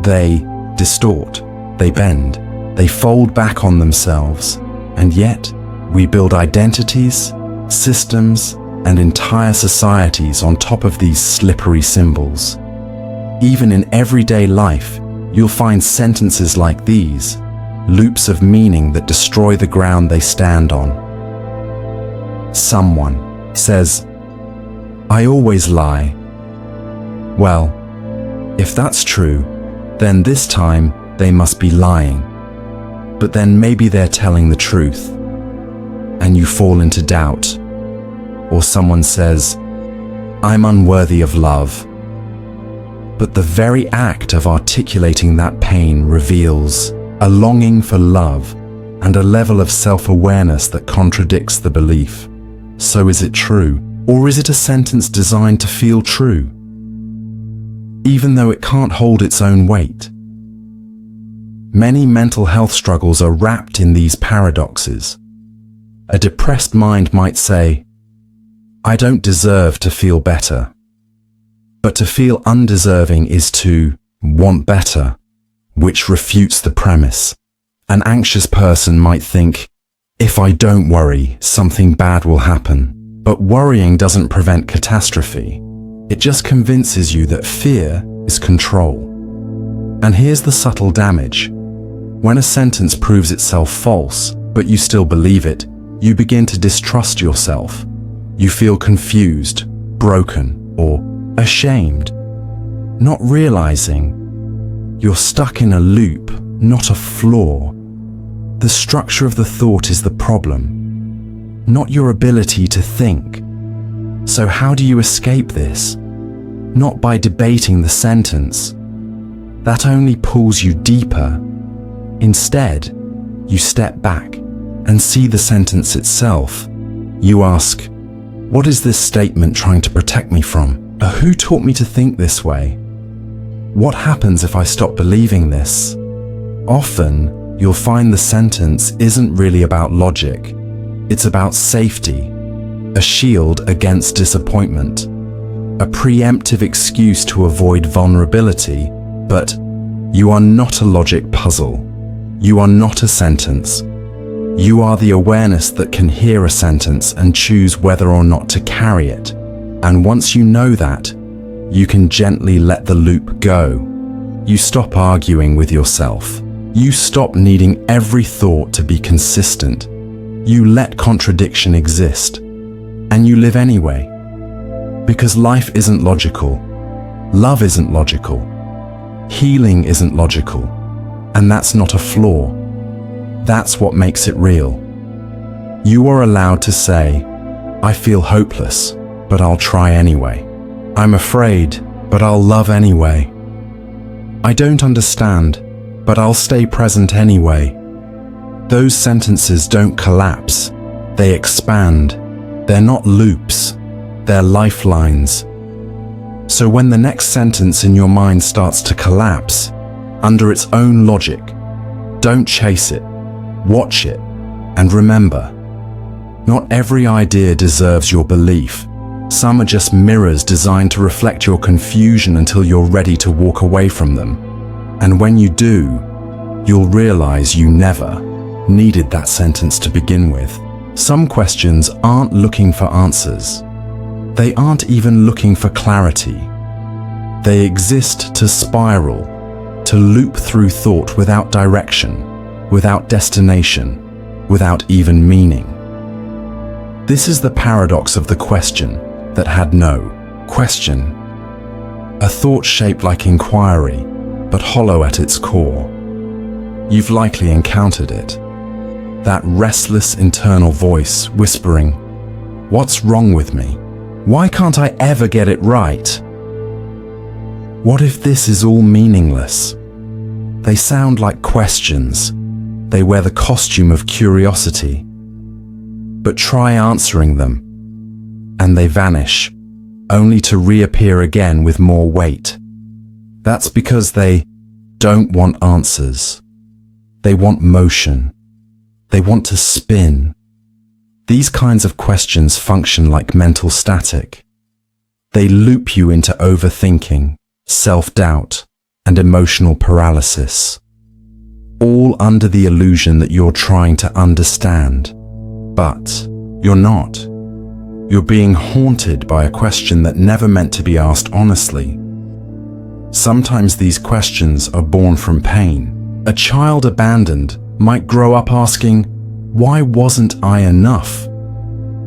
They distort, they bend, they fold back on themselves, and yet we build identities, systems, and entire societies on top of these slippery symbols. Even in everyday life, you'll find sentences like these, loops of meaning that destroy the ground they stand on. Someone says, "I always lie." Well, if that's true, then this time they must be lying. But then maybe they're telling the truth, and you fall into doubt. Or someone says, "I'm unworthy of love." But the very act of articulating that pain reveals a longing for love and a level of self-awareness that contradicts the belief. So is it true, or is it a sentence designed to feel true, even though it can't hold its own weight? Many mental health struggles are wrapped in these paradoxes. A depressed mind might say, "I don't deserve to feel better." But to feel undeserving is to want better, which refutes the premise. An anxious person might think, if I don't worry, something bad will happen. But worrying doesn't prevent catastrophe. It just convinces you that fear is control. And here's the subtle damage. When a sentence proves itself false, but you still believe it, you begin to distrust yourself. You feel confused, broken, or ashamed, not realizing you're stuck in a loop, not a flaw. The structure of the thought is the problem, not your ability to think. So how do you escape this? Not by debating the sentence. That only pulls you deeper. Instead, you step back and see the sentence itself. You ask, what is this statement trying to protect me from? Who taught me to think this way? What happens if I stop believing this? Often, you'll find the sentence isn't really about logic. It's about safety, a shield against disappointment, a preemptive excuse to avoid vulnerability. But you are not a logic puzzle. You are not a sentence. You are the awareness that can hear a sentence and choose whether or not to carry it. And once you know that, you can gently let the loop go. You stop arguing with yourself. You stop needing every thought to be consistent. You let contradiction exist. And you live anyway. Because life isn't logical. Love isn't logical. Healing isn't logical. And that's not a flaw. That's what makes it real. You are allowed to say, I feel hopeless, but I'll try anyway. I'm afraid, but I'll love anyway. I don't understand, but I'll stay present anyway. Those sentences don't collapse. They expand. They're not loops. They're lifelines. So when the next sentence in your mind starts to collapse, under its own logic, don't chase it. Watch it. And remember, not every idea deserves your belief. Some are just mirrors designed to reflect your confusion until you're ready to walk away from them. And when you do, you'll realize you never needed that sentence to begin with. Some questions aren't looking for answers. They aren't even looking for clarity. They exist to spiral, to loop through thought without direction, without destination, without even meaning. This is the paradox of the question that had no question. A thought shaped like inquiry, but hollow at its core. You've likely encountered it. That restless internal voice whispering, "What's wrong with me? Why can't I ever get it right? What if this is all meaningless?" They sound like questions. They wear the costume of curiosity. But try answering them, and they vanish, only to reappear again with more weight. That's because they don't want answers. They want motion. They want to spin. These kinds of questions function like mental static. They loop you into overthinking, self-doubt, and emotional paralysis, all under the illusion that you're trying to understand. But you're not. You're being haunted by a question that never meant to be asked honestly. Sometimes these questions are born from pain. A child abandoned might grow up asking, "Why wasn't I enough?"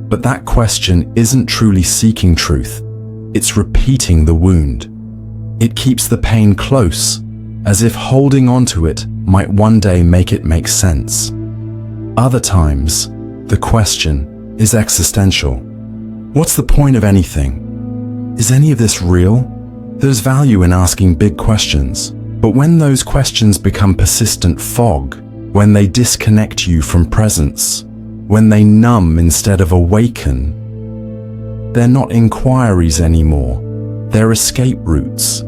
But that question isn't truly seeking truth. It's repeating the wound. It keeps the pain close, as if holding onto it might one day make it make sense. Other times, the question is existential. What's the point of anything? Is any of this real? There's value in asking big questions, but when those questions become persistent fog, when they disconnect you from presence, when they numb instead of awaken, they're not inquiries anymore. They're escape routes.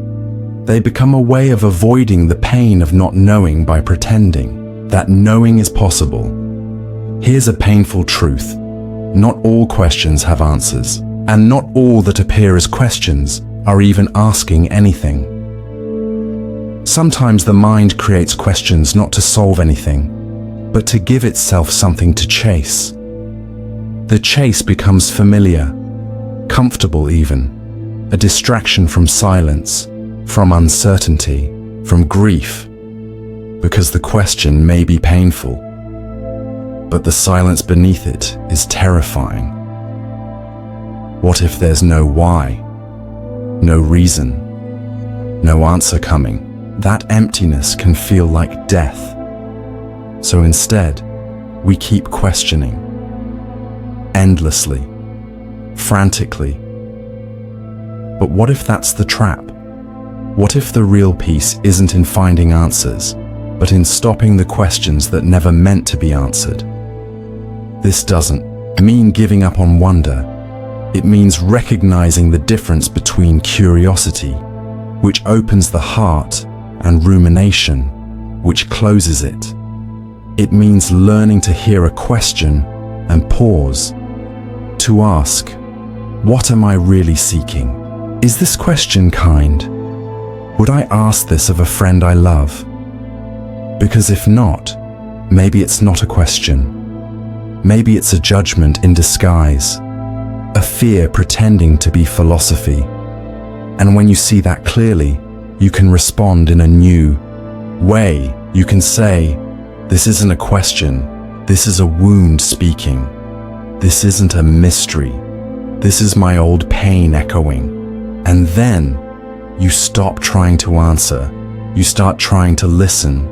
They become a way of avoiding the pain of not knowing by pretending that knowing is possible. Here's a painful truth. Not all questions have answers, and not all that appear as questions are even asking anything. Sometimes the mind creates questions not to solve anything, but to give itself something to chase. The chase becomes familiar, comfortable even, a distraction from silence, from uncertainty, from grief, because the question may be painful, but the silence beneath it is terrifying. What if there's no why, no reason, no answer coming? That emptiness can feel like death. So instead, we keep questioning, endlessly, frantically. But what if that's the trap? What if the real peace isn't in finding answers, but in stopping the questions that never meant to be answered? This doesn't mean giving up on wonder. It means recognizing the difference between curiosity, which opens the heart, and rumination, which closes it. It means learning to hear a question and pause, to ask, what am I really seeking? Is this question kind? Would I ask this of a friend I love? Because if not, maybe it's not a question. Maybe it's a judgment in disguise, a fear pretending to be philosophy. And when you see that clearly, you can respond in a new way. You can say, this isn't a question, this is a wound speaking. This isn't a mystery, this is my old pain echoing. And then you stop trying to answer, you start trying to listen.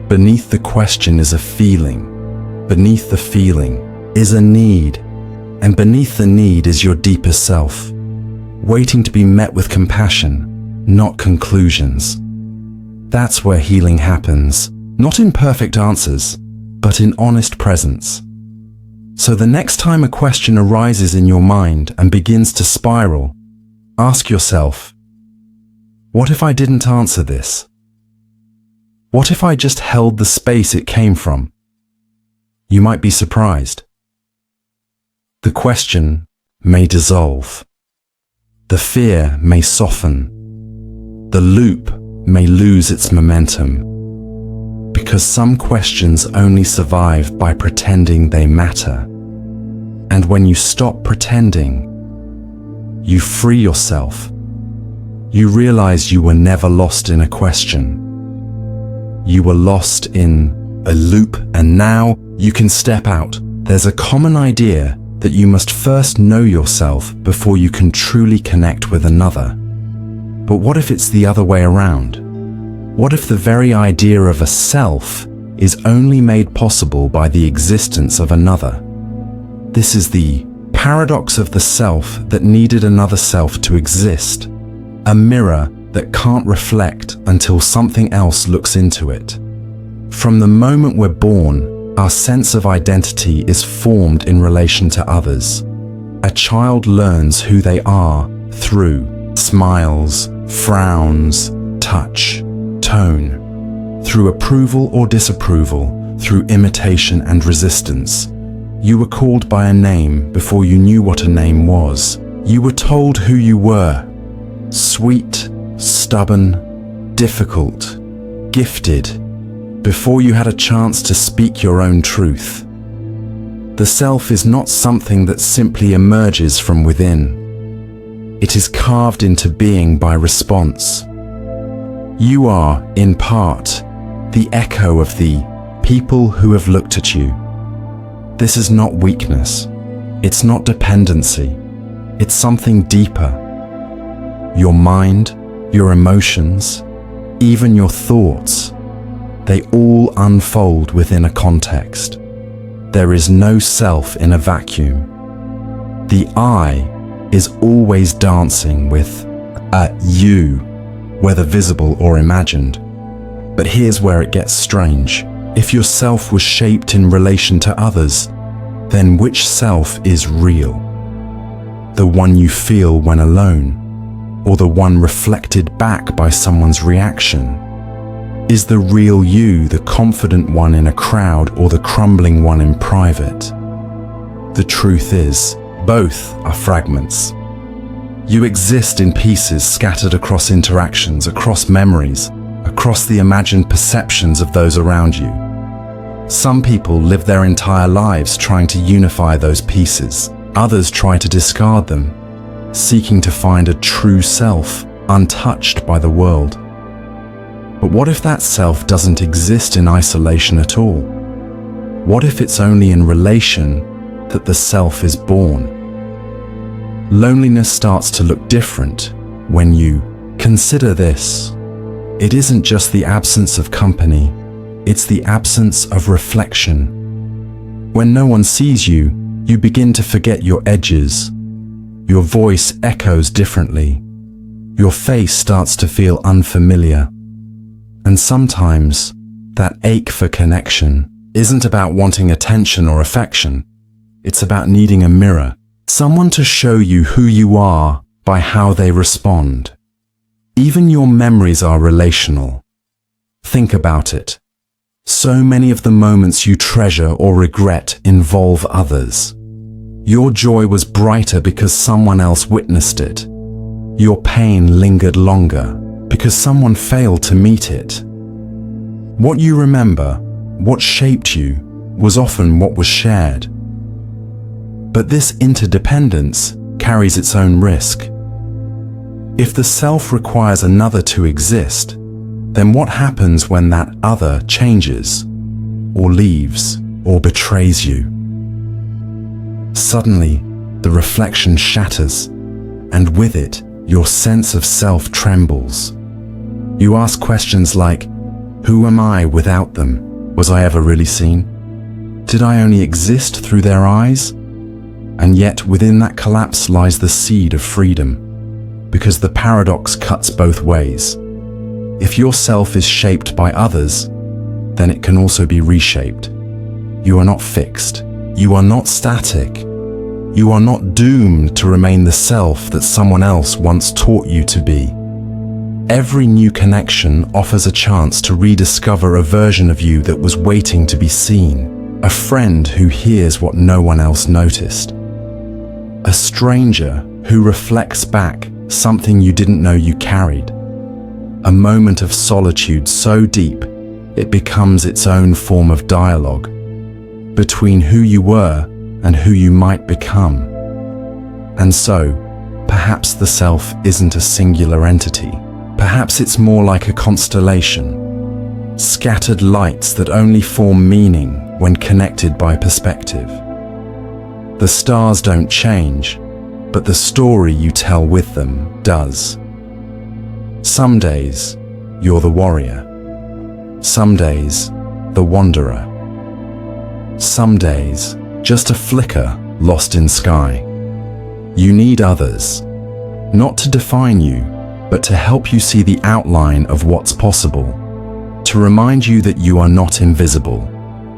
Beneath the question is a feeling, beneath the feeling is a need, and beneath the need is your deeper self, waiting to be met with compassion, not conclusions. That's where healing happens, not in perfect answers, but in honest presence. So the next time a question arises in your mind and begins to spiral, ask yourself, what if I didn't answer this? What if I just held the space it came from? You might be surprised. The question may dissolve. The fear may soften. The loop may lose its momentum, because some questions only survive by pretending they matter. And when you stop pretending, you free yourself. You realize you were never lost in a question. You were lost in a loop, and now you can step out. There's a common idea that you must first know yourself before you can truly connect with another. But what if it's the other way around? What if the very idea of a self is only made possible by the existence of another? This is the paradox of the self that needed another self to exist, a mirror that can't reflect until something else looks into it. From the moment we're born, our sense of identity is formed in relation to others. A child learns who they are through smiles, frowns, touch, tone, through approval or disapproval, through imitation and resistance. You were called by a name before you knew what a name was. You were told who you were: sweet, stubborn, difficult, gifted, before you had a chance to speak your own truth. The self is not something that simply emerges from within. It is carved into being by response. You are, in part, the echo of the people who have looked at you. This is not weakness. It's not dependency. It's something deeper. Your mind, your emotions, even your thoughts, they all unfold within a context. There is no self in a vacuum. The I is always dancing with a you, whether visible or imagined. But here's where it gets strange. If your self was shaped in relation to others, then which self is real? The one you feel when alone, or the one reflected back by someone's reaction? Is the real you the confident one in a crowd or the crumbling one in private? The truth is, both are fragments. You exist in pieces scattered across interactions, across memories, across the imagined perceptions of those around you. Some people live their entire lives trying to unify those pieces. Others try to discard them, seeking to find a true self, untouched by the world. But what if that self doesn't exist in isolation at all? What if it's only in relation that the self is born? Loneliness starts to look different when you consider this. It isn't just the absence of company, it's the absence of reflection. When no one sees you, you begin to forget your edges. Your voice echoes differently. Your face starts to feel unfamiliar. And sometimes, that ache for connection isn't about wanting attention or affection. It's about needing a mirror, someone to show you who you are by how they respond. Even your memories are relational. Think about it. So many of the moments you treasure or regret involve others. Your joy was brighter because someone else witnessed it. Your pain lingered longer because someone failed to meet it. What you remember, what shaped you, was often what was shared. But this interdependence carries its own risk. If the self requires another to exist, then what happens when that other changes, or leaves, or betrays you? Suddenly, the reflection shatters, and with it, your sense of self trembles. You ask questions like, who am I without them? Was I ever really seen? Did I only exist through their eyes? And yet within that collapse lies the seed of freedom, because the paradox cuts both ways. If your self is shaped by others, then it can also be reshaped. You are not fixed. You are not static. You are not doomed to remain the self that someone else once taught you to be. Every new connection offers a chance to rediscover a version of you that was waiting to be seen, a friend who hears what no one else noticed, a stranger who reflects back something you didn't know you carried, a moment of solitude so deep it becomes its own form of dialogue between who you were and who you might become. And so, perhaps the self isn't a singular entity. Perhaps it's more like a constellation, scattered lights that only form meaning when connected by perspective. The stars don't change, but the story you tell with them does. Some days, you're the warrior. Some days, the wanderer. Some days, just a flicker lost in sky. You need others, not to define you, but to help you see the outline of what's possible, to remind you that you are not invisible,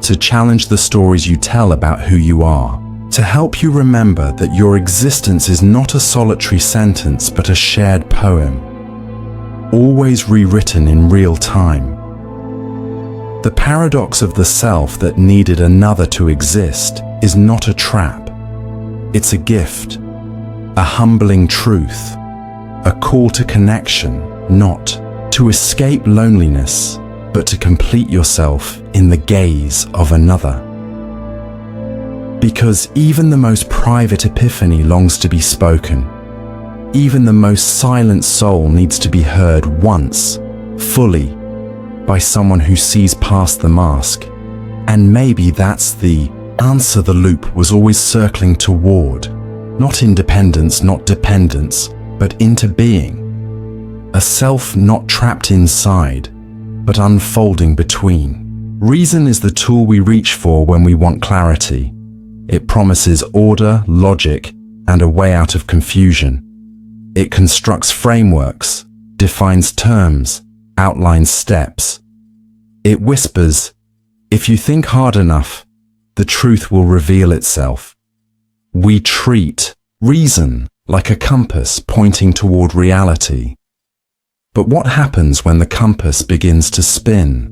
to challenge the stories you tell about who you are, to help you remember that your existence is not a solitary sentence but a shared poem, always rewritten in real time. The paradox of the self that needed another to exist is not a trap. It's a gift, a humbling truth, a call to connection, not to escape loneliness, but to complete yourself in the gaze of another. Because even the most private epiphany longs to be spoken. Even the most silent soul needs to be heard once, fully, by someone who sees past the mask. And maybe that's the answer the loop was always circling toward. Not independence, not dependence, but into being. A self not trapped inside, but unfolding between. Reason is the tool we reach for when we want clarity. It promises order, logic, and a way out of confusion. It constructs frameworks, defines terms, outlines steps. It whispers, if you think hard enough, the truth will reveal itself. We treat reason like a compass pointing toward reality. But what happens when the compass begins to spin?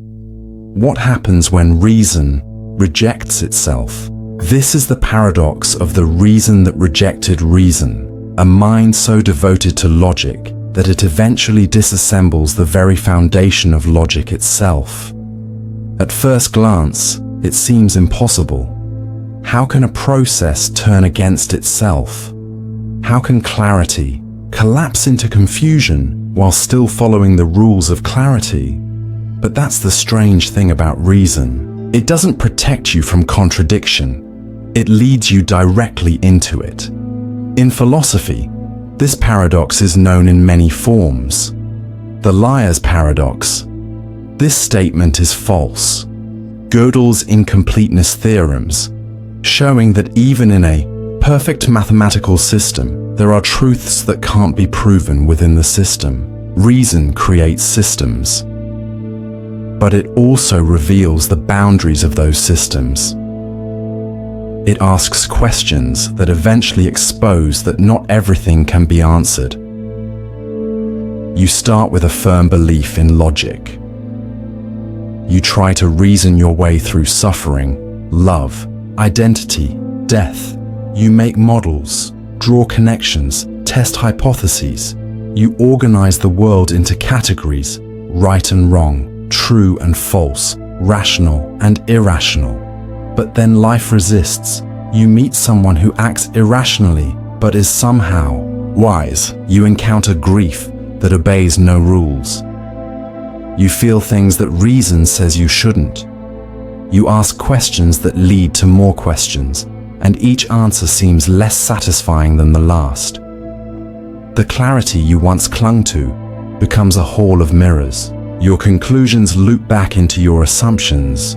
What happens when reason rejects itself? This is the paradox of the reason that rejected reason. a mind so devoted to logic that it eventually disassembles the very foundation of logic itself. At first glance, it seems impossible. How can a process turn against itself? How can clarity collapse into confusion while still following the rules of clarity? But that's the strange thing about reason. It doesn't protect you from contradiction. It leads you directly into it. In philosophy, this paradox is known in many forms. The liar's paradox. This statement is false. Gödel's incompleteness theorems, showing that even in a perfect mathematical system, there are truths that can't be proven within the system. Reason creates systems, but it also reveals the boundaries of those systems. It asks questions that eventually expose that not everything can be answered. You start with a firm belief in logic. You try to reason your way through suffering, love, identity, death. You make models, draw connections, test hypotheses. You organize the world into categories, right and wrong, true and false, rational and irrational. But then life resists. You meet someone who acts irrationally, but is somehow wise. You encounter grief that obeys no rules. You feel things that reason says you shouldn't. You ask questions that lead to more questions, and each answer seems less satisfying than the last. The clarity you once clung to becomes a hall of mirrors. Your conclusions loop back into your assumptions.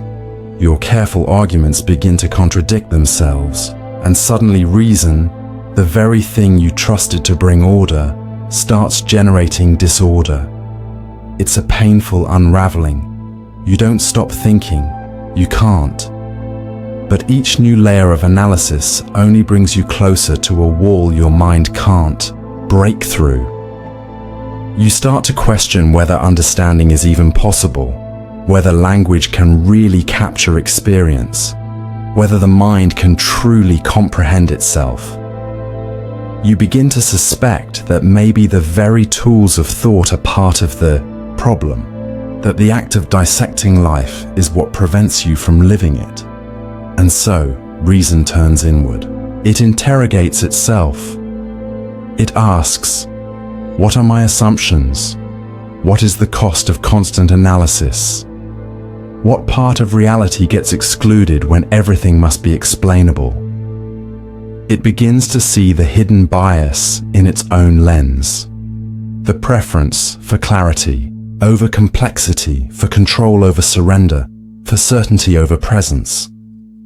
Your careful arguments begin to contradict themselves, and suddenly reason, the very thing you trusted to bring order, starts generating disorder. It's a painful unraveling. You don't stop thinking. You can't. But each new layer of analysis only brings you closer to a wall your mind can't break through. You start to question whether understanding is even possible, whether language can really capture experience, whether the mind can truly comprehend itself. You begin to suspect that maybe the very tools of thought are part of the problem, that the act of dissecting life is what prevents you from living it. And so, reason turns inward. It interrogates itself. It asks, what are my assumptions? What is the cost of constant analysis? What part of reality gets excluded when everything must be explainable? It begins to see the hidden bias in its own lens. The preference for clarity over complexity, for control over surrender, for certainty over presence.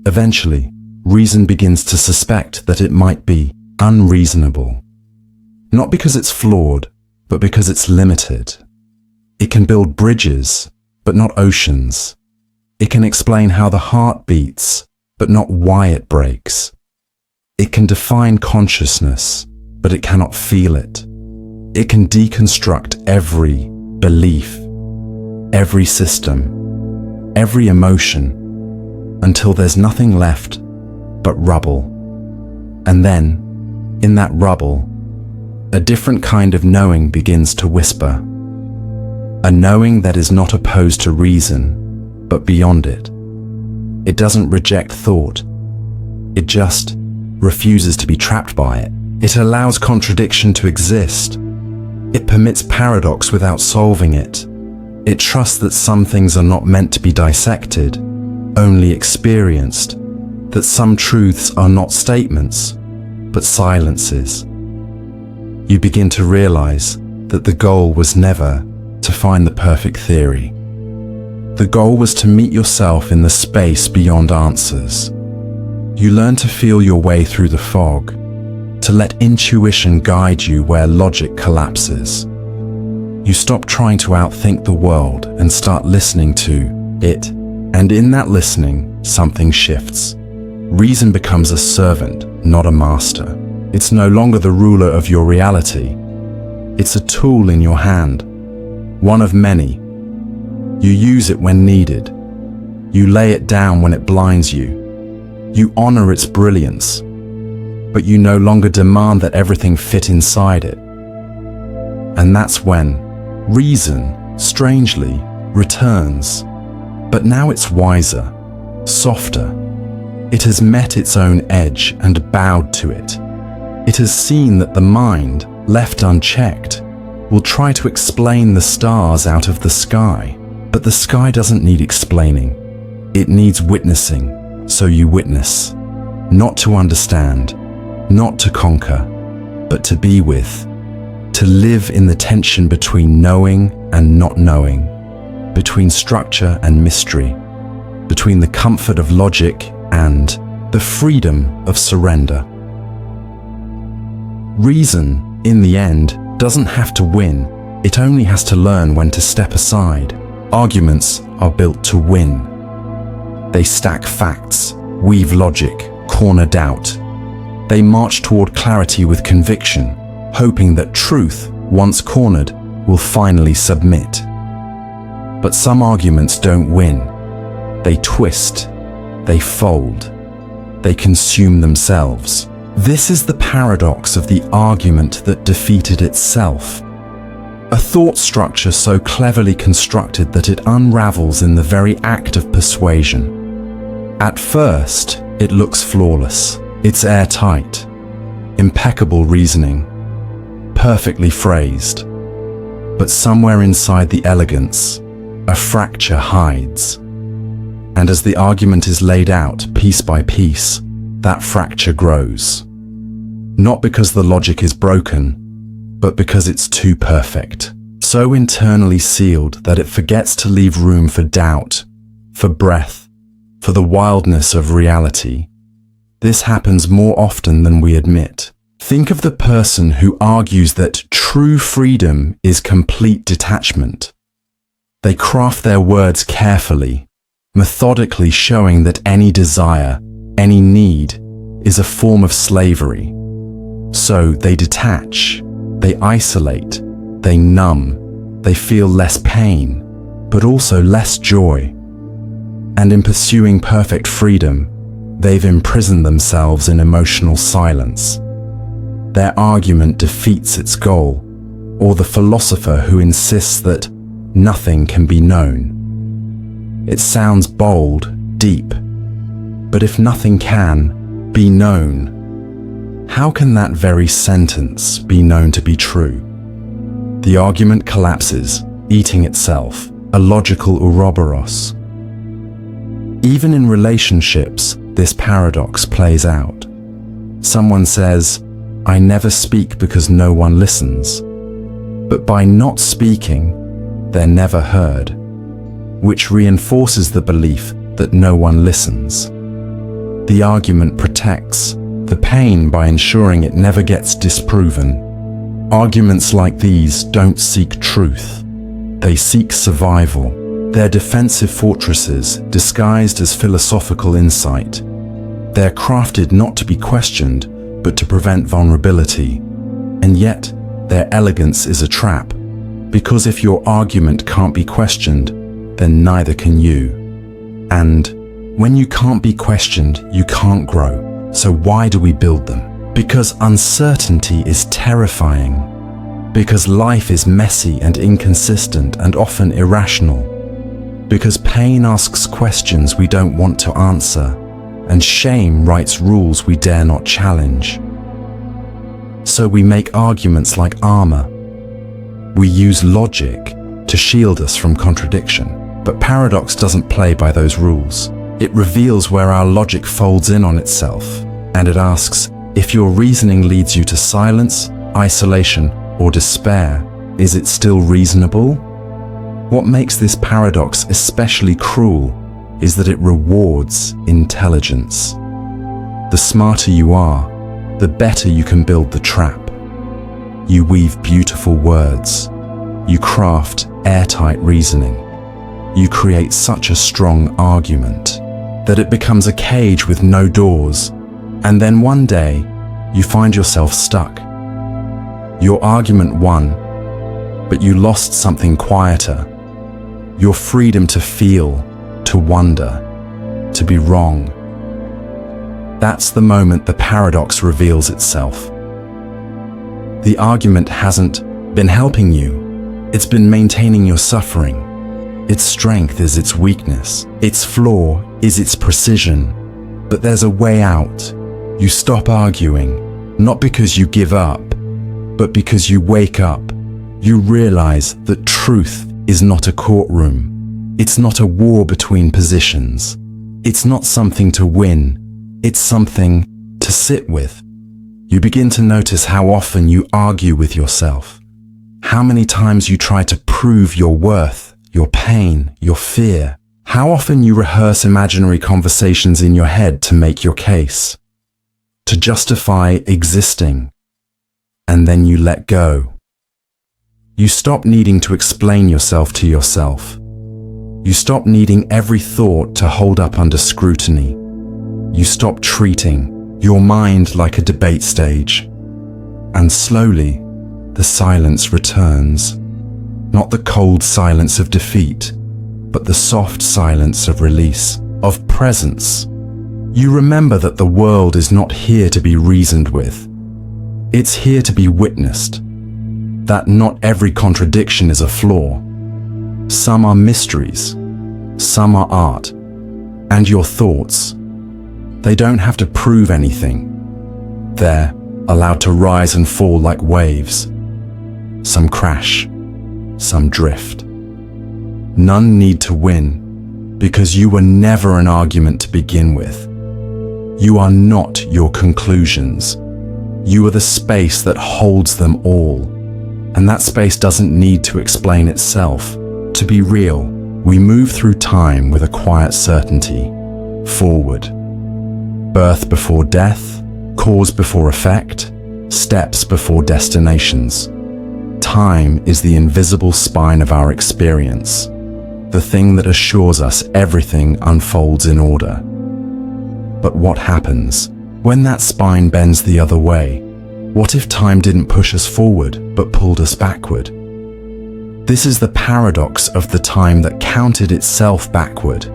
Eventually, reason begins to suspect that it might be unreasonable. Not because it's flawed, but because it's limited. It can build bridges, but not oceans. It can explain how the heart beats, but not why it breaks. It can define consciousness, but it cannot feel it. It can deconstruct every belief, every system, every emotion, until there's nothing left but rubble. And then, in that rubble, a different kind of knowing begins to whisper. A knowing that is not opposed to reason, but beyond it. It doesn't reject thought. It just refuses to be trapped by it. It allows contradiction to exist. It permits paradox without solving it. It trusts that some things are not meant to be dissected, only experienced, that some truths are not statements, but silences. You begin to realize that the goal was never to find the perfect theory. The goal was to meet yourself in the space beyond answers. You learn to feel your way through the fog, to let intuition guide you where logic collapses. You stop trying to outthink the world and start listening to it. And in that listening, something shifts. Reason becomes a servant, not a master. It's no longer the ruler of your reality. It's a tool in your hand, one of many. You use it when needed. You lay it down when it blinds you. You honor its brilliance. but you no longer demand that everything fit inside it. And that's when reason, strangely, returns. But now it's wiser, softer. It has met its own edge and bowed to it. It has seen that the mind, left unchecked, will try to explain the stars out of the sky. But the sky doesn't need explaining. It needs witnessing, so you witness. Not to understand, not to conquer, but to be with. To live in the tension between knowing and not knowing, between structure and mystery, between the comfort of logic and the freedom of surrender. Reason, in the end, doesn't have to win. It only has to learn when to step aside. Arguments are built to win. They stack facts, weave logic, corner doubt. They march toward clarity with conviction, hoping that truth, once cornered, will finally submit. But some arguments don't win. They twist, they fold, they consume themselves. This is the paradox of the argument that defeated itself. A thought structure so cleverly constructed that it unravels in the very act of persuasion. At first, it looks flawless. It's airtight, impeccable reasoning, perfectly phrased. But somewhere inside the elegance, a fracture hides. And as the argument is laid out piece by piece, that fracture grows. Not because the logic is broken, but because it's too perfect. So internally sealed that it forgets to leave room for doubt, for breath, for the wildness of reality. This happens more often than we admit. Think of the person who argues that true freedom is complete detachment. They craft their words carefully, methodically showing that any desire, any need, is a form of slavery. So they detach, they isolate, they numb, they feel less pain, but also less joy. And in pursuing perfect freedom, they've imprisoned themselves in emotional silence. Their argument defeats its goal, or the philosopher who insists that nothing can be known. It sounds bold, deep, but if nothing can be known, how can that very sentence be known to be true? The argument collapses, eating itself, a logical Ouroboros. Even in relationships, this paradox plays out. Someone says, "I never speak because no one listens." But by not speaking, they're never heard, which reinforces the belief that no one listens. The argument protects the pain by ensuring it never gets disproven. Arguments like these don't seek truth. They seek survival. They're defensive fortresses disguised as philosophical insight. They're crafted not to be questioned, but to prevent vulnerability. And yet, their elegance is a trap, because if your argument can't be questioned, then neither can you. And when you can't be questioned, you can't grow. So why do we build them? Because uncertainty is terrifying. Because life is messy and inconsistent and often irrational. Because pain asks questions we don't want to answer, and shame writes rules we dare not challenge. So we make arguments like armor. We use logic to shield us from contradiction. But paradox doesn't play by those rules. It reveals where our logic folds in on itself, and it asks, if your reasoning leads you to silence, isolation, or despair, is it still reasonable? What makes this paradox especially cruel is that it rewards intelligence. The smarter you are, the better you can build the trap. You weave beautiful words. You craft airtight reasoning. You create such a strong argument that it becomes a cage with no doors, and then one day you find yourself stuck. Your argument won, but you lost something quieter. Your freedom to feel, to wonder, to be wrong. That's the moment the paradox reveals itself. The argument hasn't been helping you. It's been maintaining your suffering. Its strength is its weakness. Its flaw is its precision. But there's a way out. You stop arguing, not because you give up, but because you wake up. You realize that truth is not a courtroom. It's not a war between positions. It's not something to win. It's something to sit with. You begin to notice how often you argue with yourself. How many times you try to prove your worth, your pain, your fear. How often you rehearse imaginary conversations in your head to make your case, to justify existing, and then you let go. You stop needing to explain yourself to yourself. You stop needing every thought to hold up under scrutiny. You stop treating your mind like a debate stage. And slowly, the silence returns. Not the cold silence of defeat, but the soft silence of release, of presence. You remember that the world is not here to be reasoned with. It's here to be witnessed. That not every contradiction is a flaw. Some are mysteries. Some are art. And your thoughts, they don't have to prove anything. They're allowed to rise and fall like waves. Some crash, some drift. None need to win, because you were never an argument to begin with. You are not your conclusions. You are the space that holds them all. And that space doesn't need to explain itself. To be real, we move through time with a quiet certainty. Forward. Birth before death, cause before effect, steps before destinations. Time is the invisible spine of our experience, the thing that assures us everything unfolds in order. But what happens when that spine bends the other way? What if time didn't push us forward, but pulled us backward? This is the paradox of the time that counted itself backward,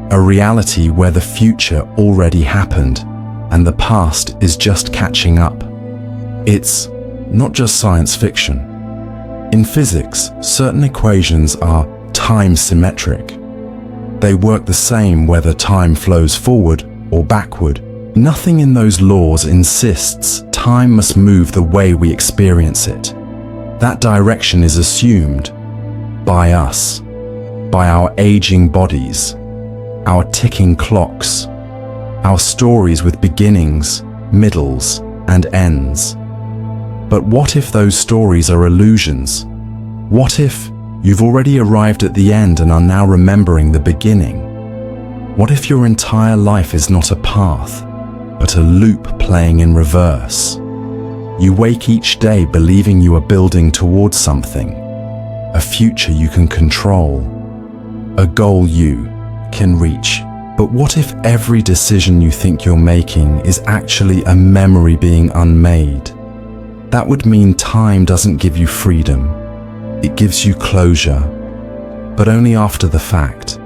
a reality where the future already happened, and the past is just catching up. It's not just science fiction. In physics, certain equations are time-symmetric. They work the same whether time flows forward or backward. Nothing in those laws insists time must move the way we experience it. That direction is assumed by us, by our aging bodies, our ticking clocks, our stories with beginnings, middles, and ends. But what if those stories are illusions? What if you've already arrived at the end and are now remembering the beginning? What if your entire life is not a path, but a loop playing in reverse? You wake each day believing you are building towards something, a future you can control, a goal you can reach. But what if every decision you think you're making is actually a memory being unmade? That would mean time doesn't give you freedom. It gives you closure, but only after the fact.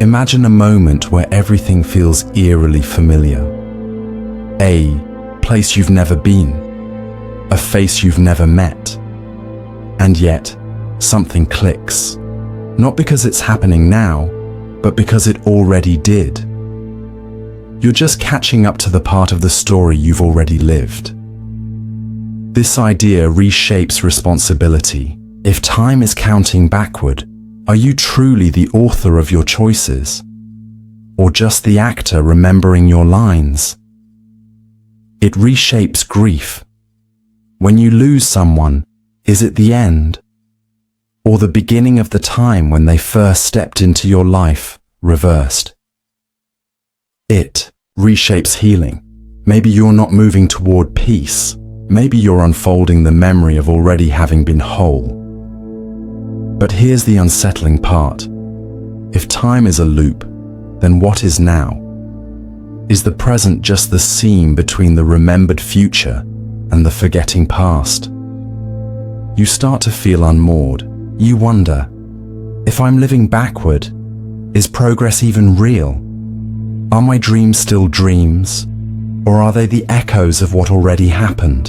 Imagine a moment where everything feels eerily familiar. A place you've never been, a face you've never met. And yet, something clicks. Not because it's happening now, but because it already did. You're just catching up to the part of the story you've already lived. This idea reshapes responsibility. If time is counting backward, are you truly the author of your choices? Or just the actor remembering your lines? It reshapes grief. When you lose someone, is it the end? Or the beginning of the time when they first stepped into your life, reversed? It reshapes healing. Maybe you're not moving toward peace. Maybe you're unfolding the memory of already having been whole. But here's the unsettling part. If time is a loop, then what is now? Is the present just the seam between the remembered future and the forgetting past? You start to feel unmoored. You wonder, if I'm living backward, is progress even real? Are my dreams still dreams, or are they the echoes of what already happened?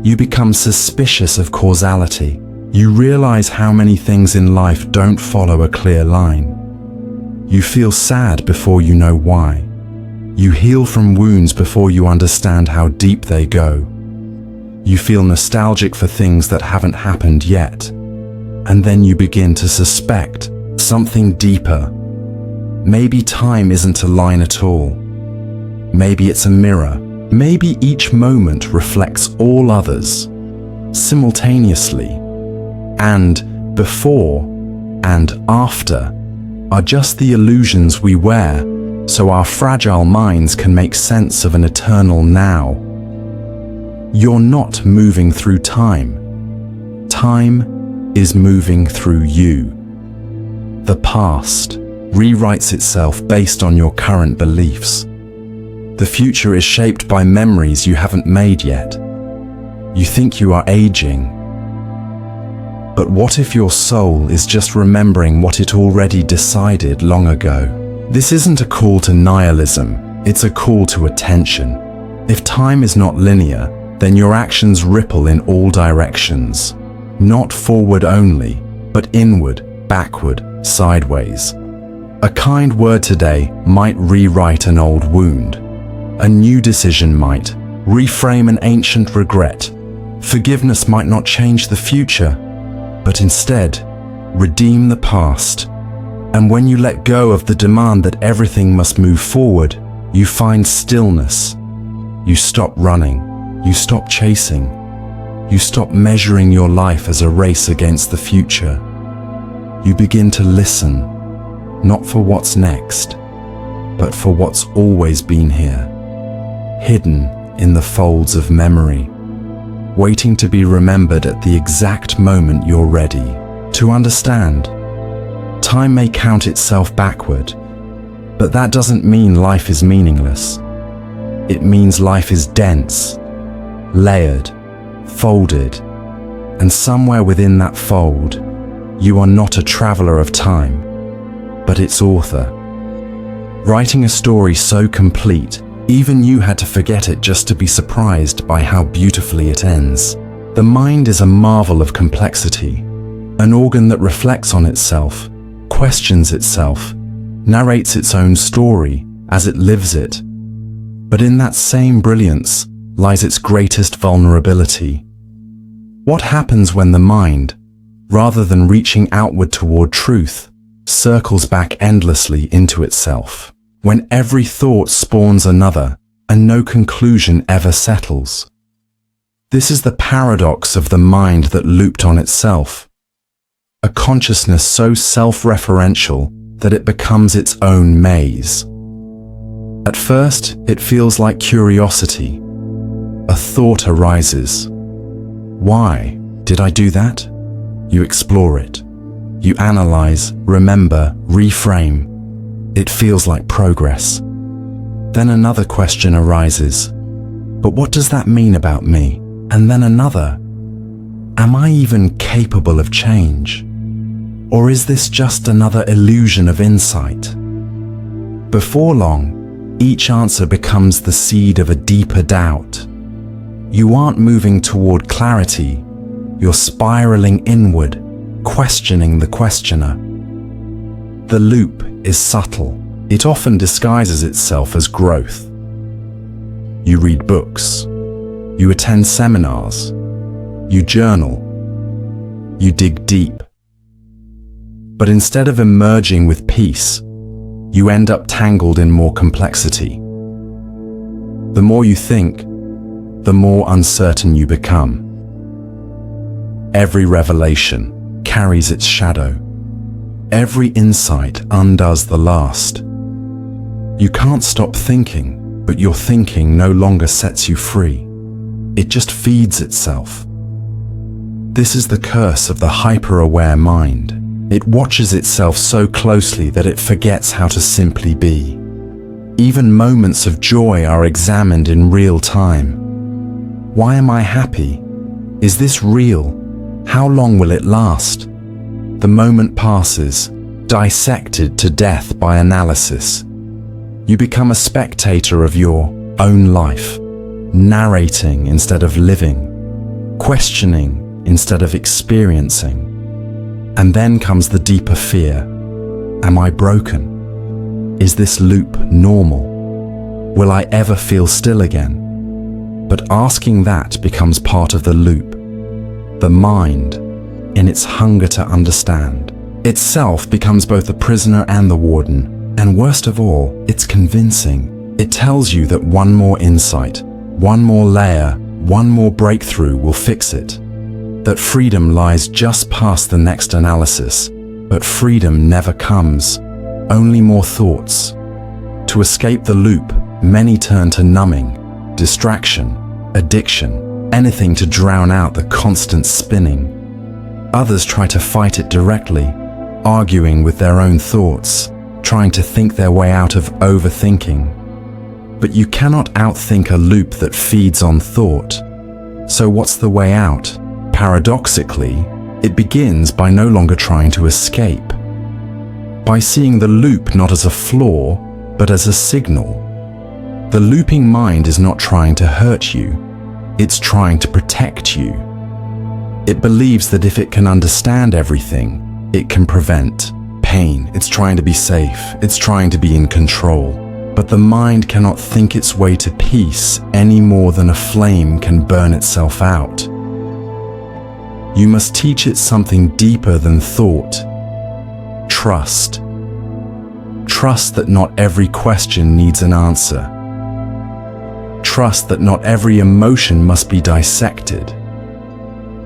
You become suspicious of causality. You realize how many things in life don't follow a clear line. You feel sad before you know why. You heal from wounds before you understand how deep they go. You feel nostalgic for things that haven't happened yet. And then you begin to suspect something deeper. Maybe time isn't a line at all. Maybe it's a mirror. Maybe each moment reflects all others simultaneously. And before and after are just the illusions we wear so our fragile minds can make sense of an eternal now. You're not moving through time. Time is moving through you. The past rewrites itself based on your current beliefs. The future is shaped by memories you haven't made yet. You think you are aging. But what if your soul is just remembering what it already decided long ago? This isn't a call to nihilism, it's a call to attention. If time is not linear, then your actions ripple in all directions. Not forward only, but inward, backward, sideways. A kind word today might rewrite an old wound. A new decision might reframe an ancient regret. Forgiveness might not change the future, but instead, redeem the past. And when you let go of the demand that everything must move forward, you find stillness. You stop running. You stop chasing. You stop measuring your life as a race against the future. You begin to listen, not for what's next, but for what's always been here, hidden in the folds of memory, waiting to be remembered at the exact moment you're ready. To understand, time may count itself backward, but that doesn't mean life is meaningless. It means life is dense, layered, folded, and somewhere within that fold, you are not a traveler of time, but its author. Writing a story so complete, even you had to forget it just to be surprised by how beautifully it ends. The mind is a marvel of complexity, an organ that reflects on itself, questions itself, narrates its own story as it lives it. But in that same brilliance lies its greatest vulnerability. What happens when the mind, rather than reaching outward toward truth, circles back endlessly into itself? When every thought spawns another and no conclusion ever settles? This is the paradox of the mind that looped on itself. A consciousness so self-referential that it becomes its own maze. At first, it feels like curiosity. A thought arises. Why did I do that? You explore it. You analyze, remember, reframe. It feels like progress. Then another question arises. But what does that mean about me? And then another. Am I even capable of change? Or is this just another illusion of insight? Before long, each answer becomes the seed of a deeper doubt. You aren't moving toward clarity, you're spiraling inward, questioning the questioner. The loop is subtle. It often disguises itself as growth. You read books, you attend seminars, you journal, you dig deep. But instead of emerging with peace, you end up tangled in more complexity. The more you think, the more uncertain you become. Every revelation carries its shadow. Every insight undoes the last. You can't stop thinking, but your thinking no longer sets you free. It just feeds itself. This is the curse of the hyper-aware mind. It watches itself so closely that it forgets how to simply be. Even moments of joy are examined in real time. Why am I happy? Is this real? How long will it last? The moment passes, dissected to death by analysis. You become a spectator of your own life, narrating instead of living, questioning instead of experiencing. And then comes the deeper fear. Am I broken? Is this loop normal? Will I ever feel still again? But asking that becomes part of the loop. The mind, in its hunger to understand, itself becomes both the prisoner and the warden. And worst of all, it's convincing. It tells you that one more insight, one more layer, one more breakthrough will fix it. That freedom lies just past the next analysis. But freedom never comes, only more thoughts. To escape the loop, many turn to numbing, distraction, addiction, anything to drown out the constant spinning. Others try to fight it directly, arguing with their own thoughts, trying to think their way out of overthinking. But you cannot outthink a loop that feeds on thought. So what's the way out? Paradoxically, it begins by no longer trying to escape. By seeing the loop not as a flaw, but as a signal. The looping mind is not trying to hurt you, it's trying to protect you. It believes that if it can understand everything, it can prevent pain. It's trying to be safe, it's trying to be in control. But the mind cannot think its way to peace any more than a flame can burn itself out. You must teach it something deeper than thought. Trust. Trust that not every question needs an answer. Trust that not every emotion must be dissected.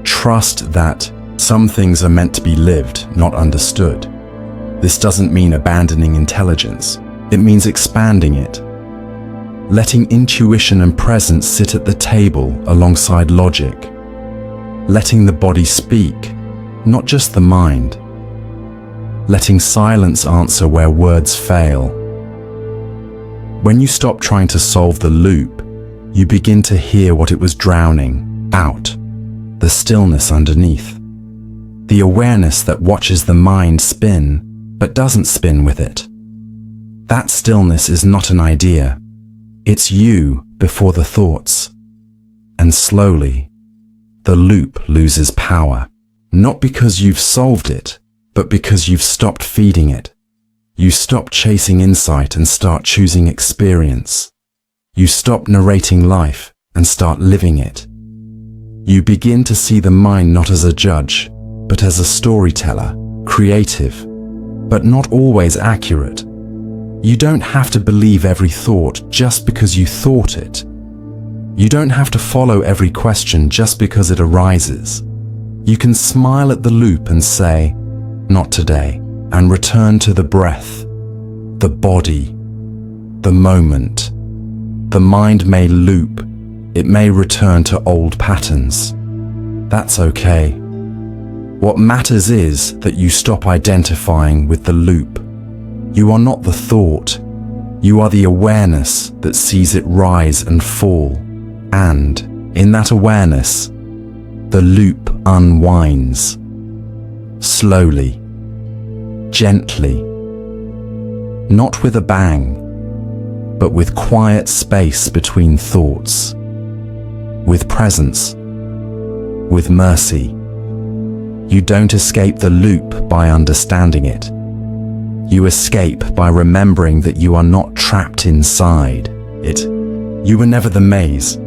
Trust that some things are meant to be lived, not understood. This doesn't mean abandoning intelligence. It means expanding it. Letting intuition and presence sit at the table alongside logic. Letting the body speak, not just the mind. Letting silence answer where words fail. When you stop trying to solve the loop, you begin to hear what it was drowning out, the stillness underneath. The awareness that watches the mind spin, but doesn't spin with it. That stillness is not an idea. It's you before the thoughts. And slowly, the loop loses power. Not because you've solved it, but because you've stopped feeding it. You stop chasing insight and start choosing experience. You stop narrating life and start living it. You begin to see the mind not as a judge, but as a storyteller, creative, but not always accurate. You don't have to believe every thought just because you thought it. You don't have to follow every question just because it arises. You can smile at the loop and say, "Not today," and return to the breath, the body, the moment. The mind may loop, it may return to old patterns. That's okay. What matters is that you stop identifying with the loop. You are not the thought. You are the awareness that sees it rise and fall. And, in that awareness, the loop unwinds. Slowly, gently, not with a bang, but with quiet space between thoughts, with presence, with mercy. You don't escape the loop by understanding it. You escape by remembering that you are not trapped inside it. You were never the maze.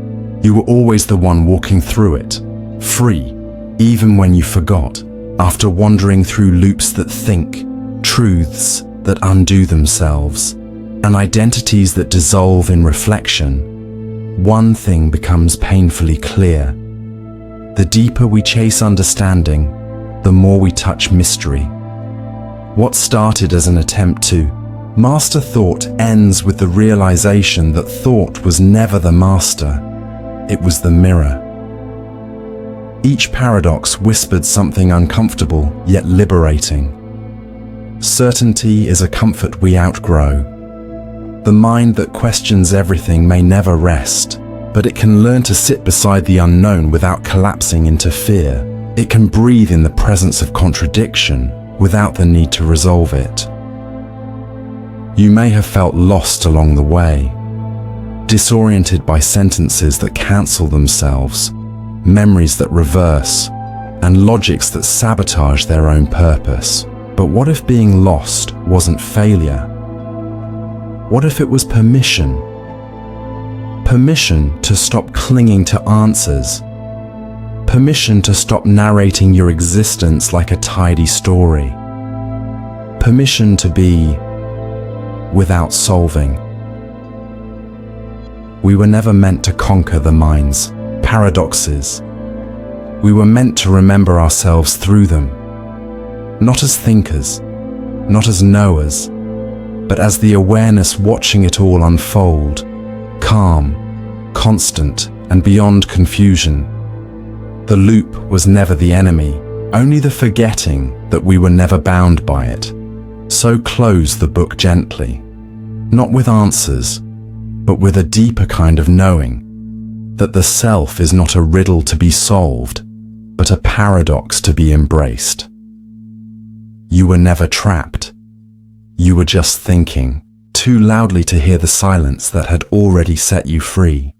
You were always the one walking through it, free, even when you forgot. After wandering through loops that think, truths that undo themselves, and identities that dissolve in reflection, one thing becomes painfully clear. The deeper we chase understanding, the more we touch mystery. What started as an attempt to master thought ends with the realization that thought was never the master, it was the mirror. Each paradox whispered something uncomfortable yet liberating. Certainty is a comfort we outgrow. The mind that questions everything may never rest, but it can learn to sit beside the unknown without collapsing into fear. It can breathe in the presence of contradiction without the need to resolve it. You may have felt lost along the way, disoriented by sentences that cancel themselves, memories that reverse, and logics that sabotage their own purpose. But what if being lost wasn't failure? What if it was permission? Permission to stop clinging to answers. Permission to stop narrating your existence like a tidy story. Permission to be without solving. We were never meant to conquer the mind's paradoxes. We were meant to remember ourselves through them, not as thinkers, not as knowers, but as the awareness watching it all unfold, calm, constant, and beyond confusion. The loop was never the enemy, only the forgetting that we were never bound by it. So close the book gently, not with answers, but with a deeper kind of knowing that the self is not a riddle to be solved, but a paradox to be embraced. You were never trapped. You were just thinking, too loudly to hear the silence that had already set you free.